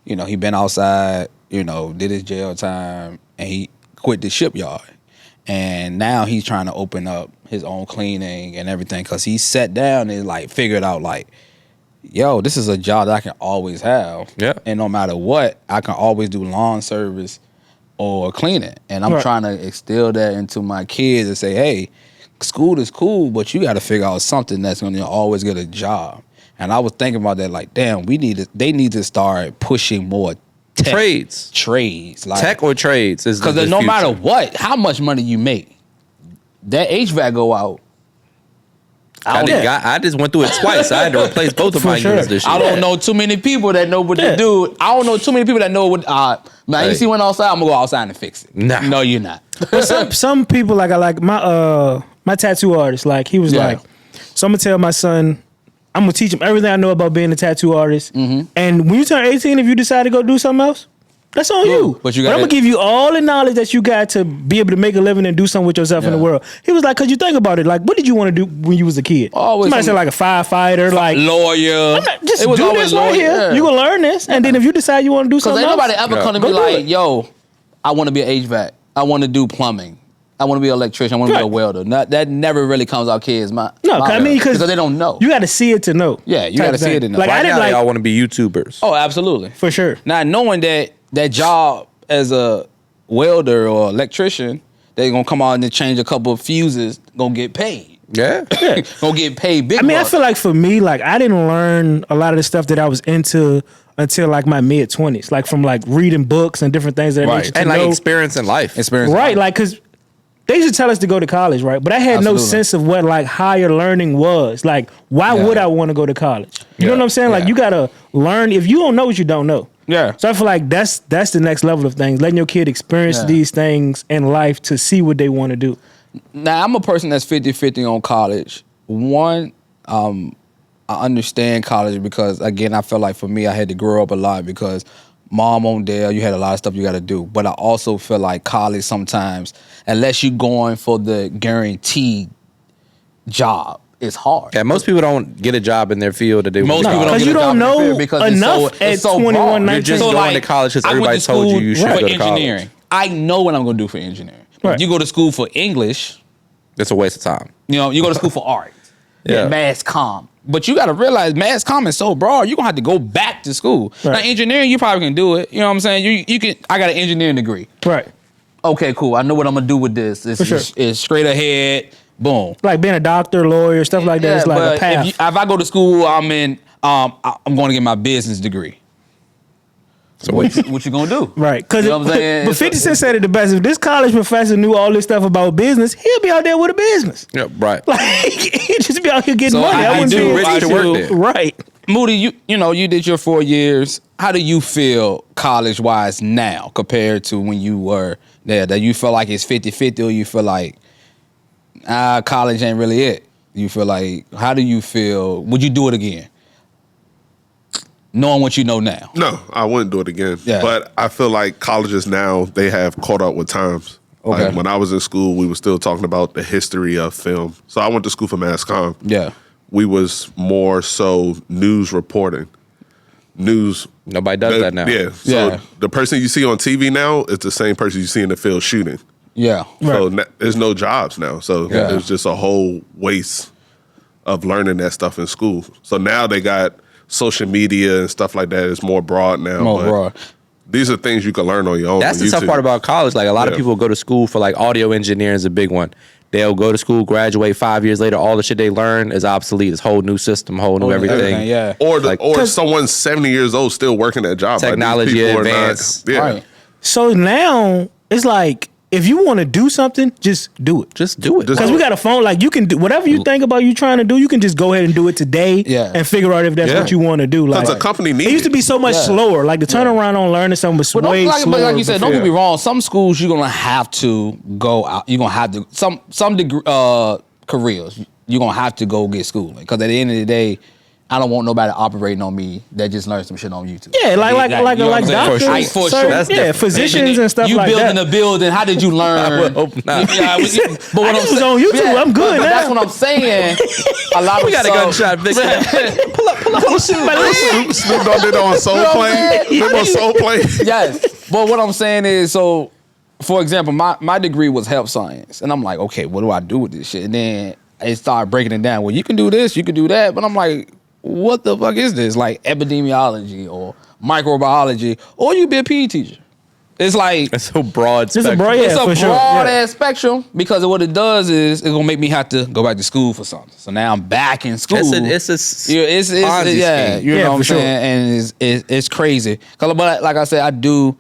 he been outside, did his jail time, and he quit the shipyard. And now he's trying to open up his own cleaning and everything, because he sat down and like figured out like, yo, this is a job that I can always have. Yeah. And no matter what, I can always do lawn service or cleaning. And I'm trying to instill that into my kids and say, hey, school is cool, but you got to figure out something that's going to always get a job. And I was thinking about that, like, damn, they need to start pushing more trades, like tech or trades, because no matter what, how much money you make, that HVAC go out. I just went through it twice. I had to replace both of my units this year. I don't know too many people that know what to do. I don't know too many people that know what. Man, you see one outside, I'm gonna go outside and fix it. Nah. No, you're not. But some people like my tattoo artist. Like he was like, so I'm gonna tell my son, I'm gonna teach him everything I know about being a tattoo artist. Mm-hmm. And when you turn 18, if you decide to go do something else, that's on you. But I'm gonna give you all the knowledge that you got to be able to make a living and do something with yourself in the world. He was like, cause you think about it, like, what did you want to do when you was a kid? Somebody said like a firefighter, like lawyer. Just do this right here. Yeah. You gonna learn this, and then if you decide you want to do something else, because ain't nobody ever come to me like, yo, I want to be an HVAC. I want to do plumbing. I want to be an electrician. I want to be a welder. That never really comes out kids. Because they don't know. You got to see it to know. Yeah, you got to see it to know. Like I didn't y'all want to be YouTubers. Oh, absolutely, for sure. Now knowing that job as a welder or electrician, they're gonna come out and change a couple of fuses, gonna get paid. Yeah. Gonna get paid big. I feel like for me, like I didn't learn a lot of the stuff that I was into until like my mid-20s, like from like reading books and different things that right. And like experience in life. Right, like because they used to tell us to go to college, right? But I had no sense of what like higher learning was. Like, why would I want to go to college? You know what I'm saying? Like you gotta learn. If you don't know what you don't know. Yeah. So I feel like that's the next level of things. Letting your kid experience these things in life to see what they want to do. Now, I'm a person that's 50-50 on college. One, I understand college because, again, I feel like for me, I had to grow up a lot because mom on there, you had a lot of stuff you got to do. But I also feel like college sometimes, unless you're going for the guaranteed job, it's hard. Yeah, most people don't get a job in their field that they most people don't get a job in their field because enough at 21, 19. You're just going to college because everybody told you should go to engineering. college. I know what I'm going to do for engineering. Right. If you go to school for English, it's a waste of time. You go to school for art, mass comm. But you got to realize mass comm is so broad. You're going to have to go back to school. Right. Now, engineering, you probably can do it. You know what I'm saying? You can. I got an engineering degree. Right. Okay, cool. I know what I'm going to do with this. It's straight ahead. Boom. Like being a doctor, lawyer, stuff like that. It's like a path. If I go to school, I'm going to get my business degree. So what you gonna do? Right. Because but 50 Cent said it the best. If this college professor knew all this stuff about business, he'll be out there with a business. Yeah, right. Like he'd just be out here getting money. I do rich to work there. Right. Moody, you did your 4 years. How do you feel college wise now compared to when you were there? That you feel like it's 50-50 or you feel like college ain't really it? You feel like, how do you feel? Would you do it again? Knowing what you know now. No, I wouldn't do it again. Yeah. But I feel like colleges now, they have caught up with times. Okay. Like when I was in school, we were still talking about the history of film. So I went to school for mass comm. Yeah. We was more so news reporting. News. Nobody does that now. Yeah. So the person you see on TV now is the same person you see in the field shooting. Yeah. So there's no jobs now. So it's just a whole waste of learning that stuff in school. So now they got social media and stuff like that. It's more broad now. More broad. These are things you can learn on your own. That's the tough part about college. Like a lot of people go to school for like audio engineering is a big one. They'll go to school, graduate 5 years later. All the shit they learn is obsolete. It's whole new system, whole new everything. Yeah. Or someone's 70 years old still working that job. Technology advanced. Right. So now it's like, if you want to do something, just do it. Just do it. Because we got a phone, like you can do whatever you think about you trying to do, you can just go ahead and do it today and figure out if that's what you want to do. Like a company needs it used to be so much slower. Like the turnaround on learning something was way slower. But like you said, don't get me wrong. Some schools you're gonna have to go out. You're gonna have to some degree careers. You're gonna have to go get schooling because at the end of the day, I don't want nobody operating on me that just learned some shit on YouTube. Yeah, like you know what I'm saying? doctors, For sure. certain- That's yeah, different. physicians and stuff you like building that. a building. How did you learn? I would hope not. Yeah, but I what I'm just was saying- on YouTube. I'm good but now. That's what I'm saying. A lot of We got a gunshot victim. Pull up. Snoop Dogg did on Soul Plane. Did on Soul Plane. Yes, but what I'm saying is, so for example, my degree was health science, and I'm like, okay, what do I do with this shit? And then it started breaking it down. Well, you can do this, you can do that, but I'm like, what the fuck is this? Like epidemiology or microbiology, or you be a PE teacher. It's like It's so broad. It's a spectrum. broad- it's a for sure. broad Yeah. ass spectrum because what it does is it's gonna make me have to go back to school for something. So now I'm back in school. It's a Yeah, it's Ponzi yeah, scheme. you Yeah, know what I'm for sure. saying, and it's crazy. But like I said, I do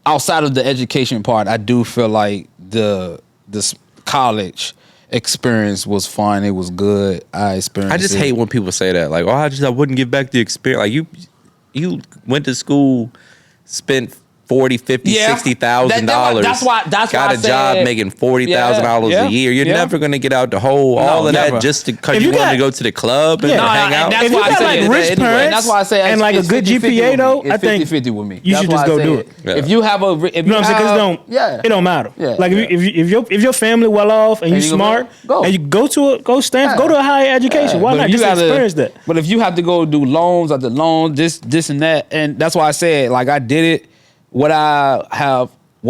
outside of the education part, I do feel like this college experience was fun. It was good. I experienced. I just it. hate when people say that. Like, I wouldn't give back the experience. Like you went to school, spent $40,000, $50,000, Yeah. $60,000. That's why got I a job said- making $40,000 Yeah, a year. You're yeah. never gonna get out the hole. All of never. that just because If you you wanted got- to go to the club and Yeah. hang No, out. and that's If you why I got say like it rich anyway. parents That's why I say and it's like a 50-50 good with GPA me. though, It's I think 50-50 with me. you That's should why just I go say do it. Yeah. If you have a, if You know what I'm saying? Because it don't, yeah, it don't matter. Yeah. Like if your family well off and you And you smart go. and you go Stanford, Yeah. go to a higher education. Why But not if you just gotta- experience that? But if you have to go do loans after loans, this and that, and that's why I said like I did it. What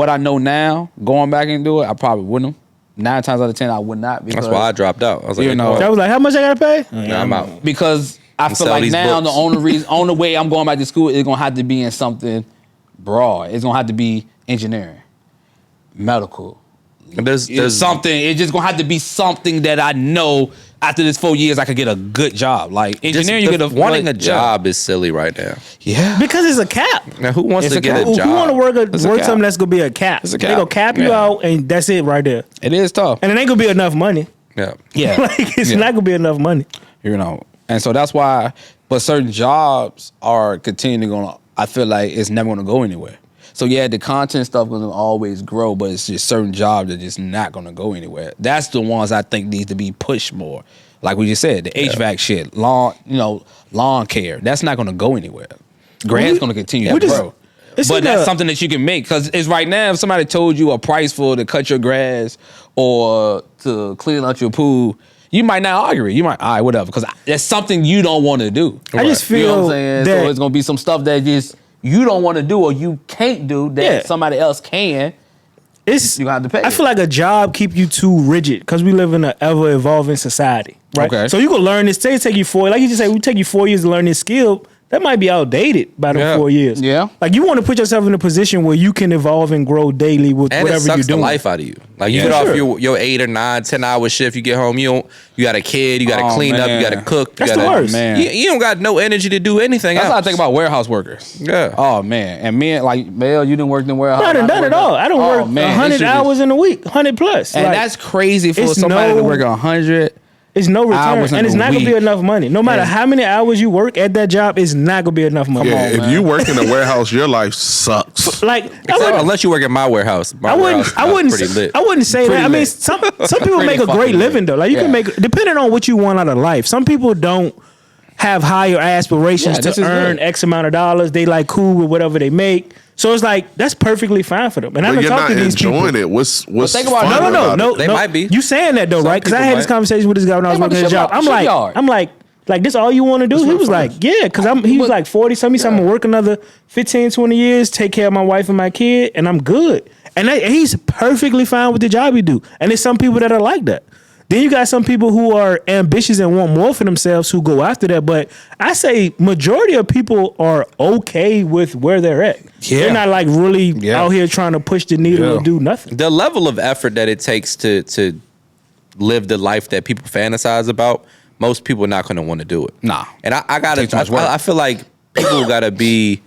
I know now, going back and do it, I probably wouldn't. 9 times out of 10, I would not. Because, That's why I dropped out. I was like, You know. I was like, how much I gotta pay? nah, I'm out. because I feel sell like these now books. the only way I'm going back to school is gonna have to be in something broad. It's gonna have to be engineering, medical. There's Something. It's just gonna have to be something that I know after this 4 years I could get a good job. Like engineering, you get a wanting a yeah. job is silly right now. Yeah. Because it's a cap. Now, who wants It's to a get cap. a job? Who want to work It's a cap. something that's gonna be a cap? It's a They cap. gonna cap you Yeah. out, and that's it right there. It is tough. And it ain't gonna be enough money. Yeah. Yeah. Like it's Yeah. not gonna be enough money. You know, and so that's why. But certain jobs are continuing gonna. I feel like it's never gonna go anywhere. So yeah, the content stuff gonna always grow, but it's just certain jobs that just not gonna go anywhere. That's the ones I think need to be pushed more. Like we just said, the HVAC shit, lawn care. That's not gonna go anywhere. Grass gonna continue to grow. it's But in that's the- something that you can make because it's right now. If somebody told you a price for to cut your grass or to clean out your pool, you might not argue it. You might, all right, whatever, because that's something you don't want to do. I just You know feel what I'm saying? that So it's gonna be some stuff that just you don't want to do or you can't do that Yeah. somebody else can. it's You have to pay I it. feel like a job keep you too rigid because we live in an ever evolving society, right? Okay. So you can learn this. Say it take you 4, like you just say, we take you 4 years to learn this skill. That might be outdated by the Yeah. 4 years. Yeah. Like you want to put yourself in a position where you can evolve and grow daily with And it whatever sucks you're the doing. life out of you. Like you Yeah. get off Sure. your 8 or 9, 10-hour shift, you get home, you got a kid, you got to Oh, clean up, you man. got to cook. That's you the gotta, worst. Man. You don't got no energy to do anything That's else. how I think about warehouse workers. Yeah. Oh man, and men like Mel, you didn't work in warehouse. No, I done done it all. I don't work man, it 100 should be- hours in a week, 100 plus. and Like, that's crazy for it's somebody to no- work 100. it's no return, hours in and it's a not gonna be week. enough money. No matter Yeah. how many hours you work at that job, it's not gonna be enough money. Yeah, on, if man. you work in a warehouse, your life sucks. Like I Except wouldn't, unless you work at my warehouse. My I warehouse wouldn't, is pretty lit. I wouldn't say Pretty that. I mean, lit. some people Pretty make a great fucking living lit. though. Like you can Yeah. make, depending on what you want out of life. Some people don't have higher aspirations Yeah, this to is earn good. X amount of dollars. They like cool with whatever they make. So it's like that's perfectly fine for them. And I'm But you're talking not to these people. enjoying it. What's think about it. fun No, about no. it? They might be. You saying that though, Some right? Because I people had this might. conversation with this guy when I was Think working about at the the job. shipyard. I'm like, this all you want to do? He was fun. like, yeah, because he was like 40 something. So I'm gonna work another 15, 20 years, take care of my wife and my kid, and I'm good. And he's perfectly fine with the job he do. And there's some people that are like that. Then you got some people who are ambitious and want more for themselves who go after that. But I say majority of people are okay with where they're at. Yeah. They're not like really Yeah. out here trying to push the needle Yeah. or do nothing. The level of effort that it takes to live the life that people fantasize about, most people are not going to want to do it. Nah. And I got Takes too much to. work. I feel like people got to be.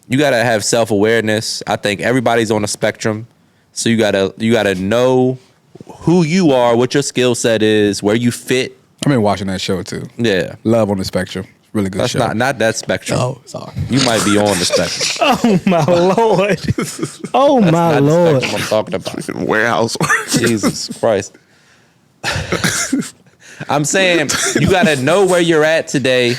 You got to have self awareness. I think everybody's on a spectrum, so you gotta know who you are, what your skill set is, where you fit. I've been watching that show too. Yeah, Love on the Spectrum. Really good that's show. not that spectrum. Oh, sorry. You might be on the spectrum. Oh my lord! Oh my Not the lord! spectrum I'm talking about. Warehouse. Jesus Christ. I'm saying you got to know where you're at today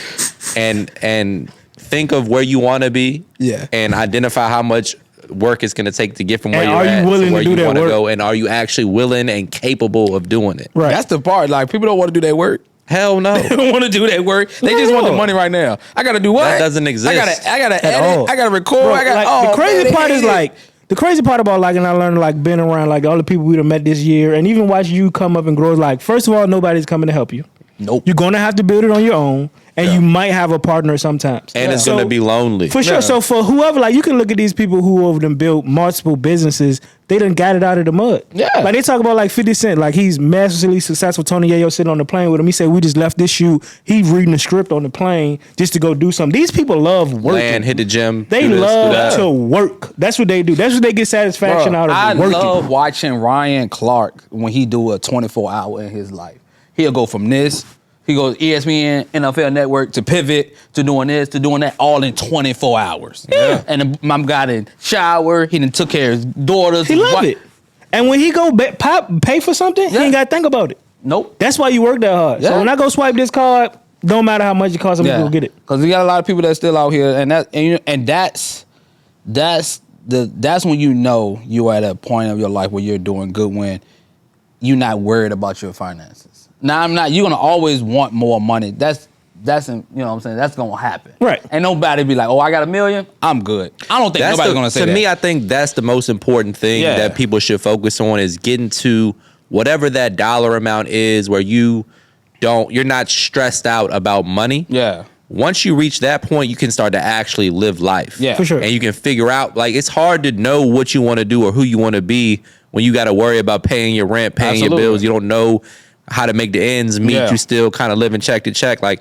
and think of where you want to be. Yeah. And identify how much work it's going to take to get from where And you're are you at willing to to where do you that want to work? go, and are you actually willing and capable of doing it? Right. That's the part. Like, people don't want to do their work. Hell no. They don't want to do that work. They just want the money right now. I gotta do what? That doesn't exist. I gotta At edit. all. I gotta record. Bro, I got like, the crazy part is like the crazy part about like, and I learned like being around like all the people we done met this year, and even watch you come up and grow. Is like, first of all, nobody's coming to help you. Nope. You're gonna have to build it on your own, and you might have a partner sometimes. And it's So, going to be lonely. for sure. Yeah. So for whoever, like, you can look at these people who over them built multiple businesses. They done got it out of the mud. Yeah. Like they talk about like 50 Cent, like he's massively successful. Tony Yayo sitting on the plane with him. He said we just left this shoot. He reading the script on the plane just to go do something. These people love working. Land, hit the gym. They do this, do love that. to work. That's what they do. That's what they get satisfaction out of. I working. love watching Ryan Clark when he do a 24-hour in his life. He'll go from this. He goes ESPN, NFL Network, to pivot, to doing this, to doing that, all in 24 hours. Yeah. And my guy done shower. He done took care of his daughters. He his love wife. it. And when he go pay for something, he Yeah. ain't got to think about it. Nope. That's why you work that hard. Yeah. So when I go swipe this card, don't matter how much it costs, I'm gonna go get it. Because we got a lot of people that's still out here, and that's when you know you're at a point of your life where you're doing good, when you're not worried about your finances. Now I'm not. You're gonna always want more money. That's you know what I'm saying. That's gonna happen. Right. And nobody be like, oh, I got $1 million. I'm good. I don't think That's nobody's gonna say to that. me, I think that's the most important thing Yeah. that people should focus on, is getting to whatever that dollar amount is where you're not stressed out about money. Yeah. Once you reach that point, you can start to actually live life. Yeah. For sure. And you can figure out, like, it's hard to know what you want to do or who you want to be when you got to worry about paying your rent, paying Absolutely. your bills. You don't know how to make the ends meet. Yeah. You still kind of living check to check. Like,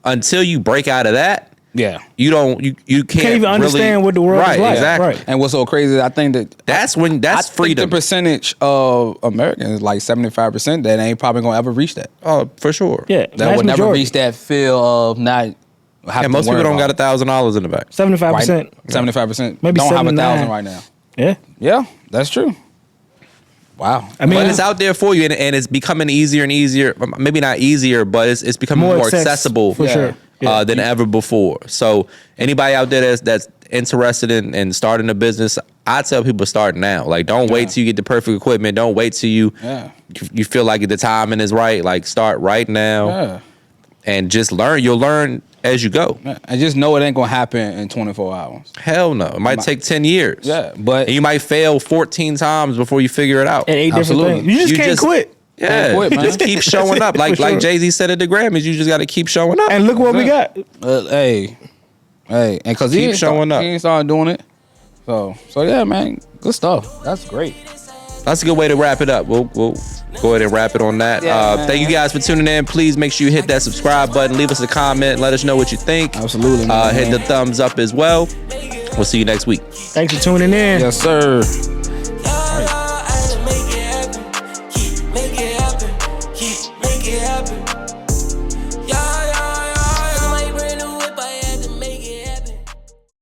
until you break out of that, Yeah. you can't even understand really, what the world is right, like. Exactly. Right. And what's so crazy, I think that That's I think freedom. the percentage of Americans, like 75%, that ain't probably gonna ever reach that. Oh, for sure. Yeah, That vast would never majority. reach that feel of not having And most to worry people don't about got $1,000 in the bank. 75%. Right? 75%. Maybe don't have 79. 1,000 right now. Yeah. Yeah, that's true. Wow. I mean, But it's out there for you, and it's becoming easier and easier. Maybe not easier, but it's becoming more accessible for sure. Yeah. than ever before. So anybody out there that's interested in starting a business, I tell people start now. Like, don't wait till you get the perfect equipment. Don't wait till you feel like the timing is right. Like, start right now and just learn. You'll learn as you go. I just know it ain't gonna happen in 24 hours. Hell no. It might take 10 years. Yeah, but And you might fail 14 times before you figure it out. And 8 different Absolutely. things. You just can't quit. Yeah, Can't quit, man. just keep showing up. Like For sure. Jay-Z said at the Grammys, you just got to keep showing up. And look what we got. Hey, and because he Keep ain't showing up. he ain't started doing it. So yeah, man, good stuff. That's great. That's a good way to wrap it up. We'll go ahead and wrap it on that. Yeah, man. Thank you guys for tuning in. Please make sure you hit that subscribe button. Leave us a comment. Let us know what you think. Absolutely, man. Hit the thumbs up as well. We'll see you next week. Thanks for tuning in. Yes, sir.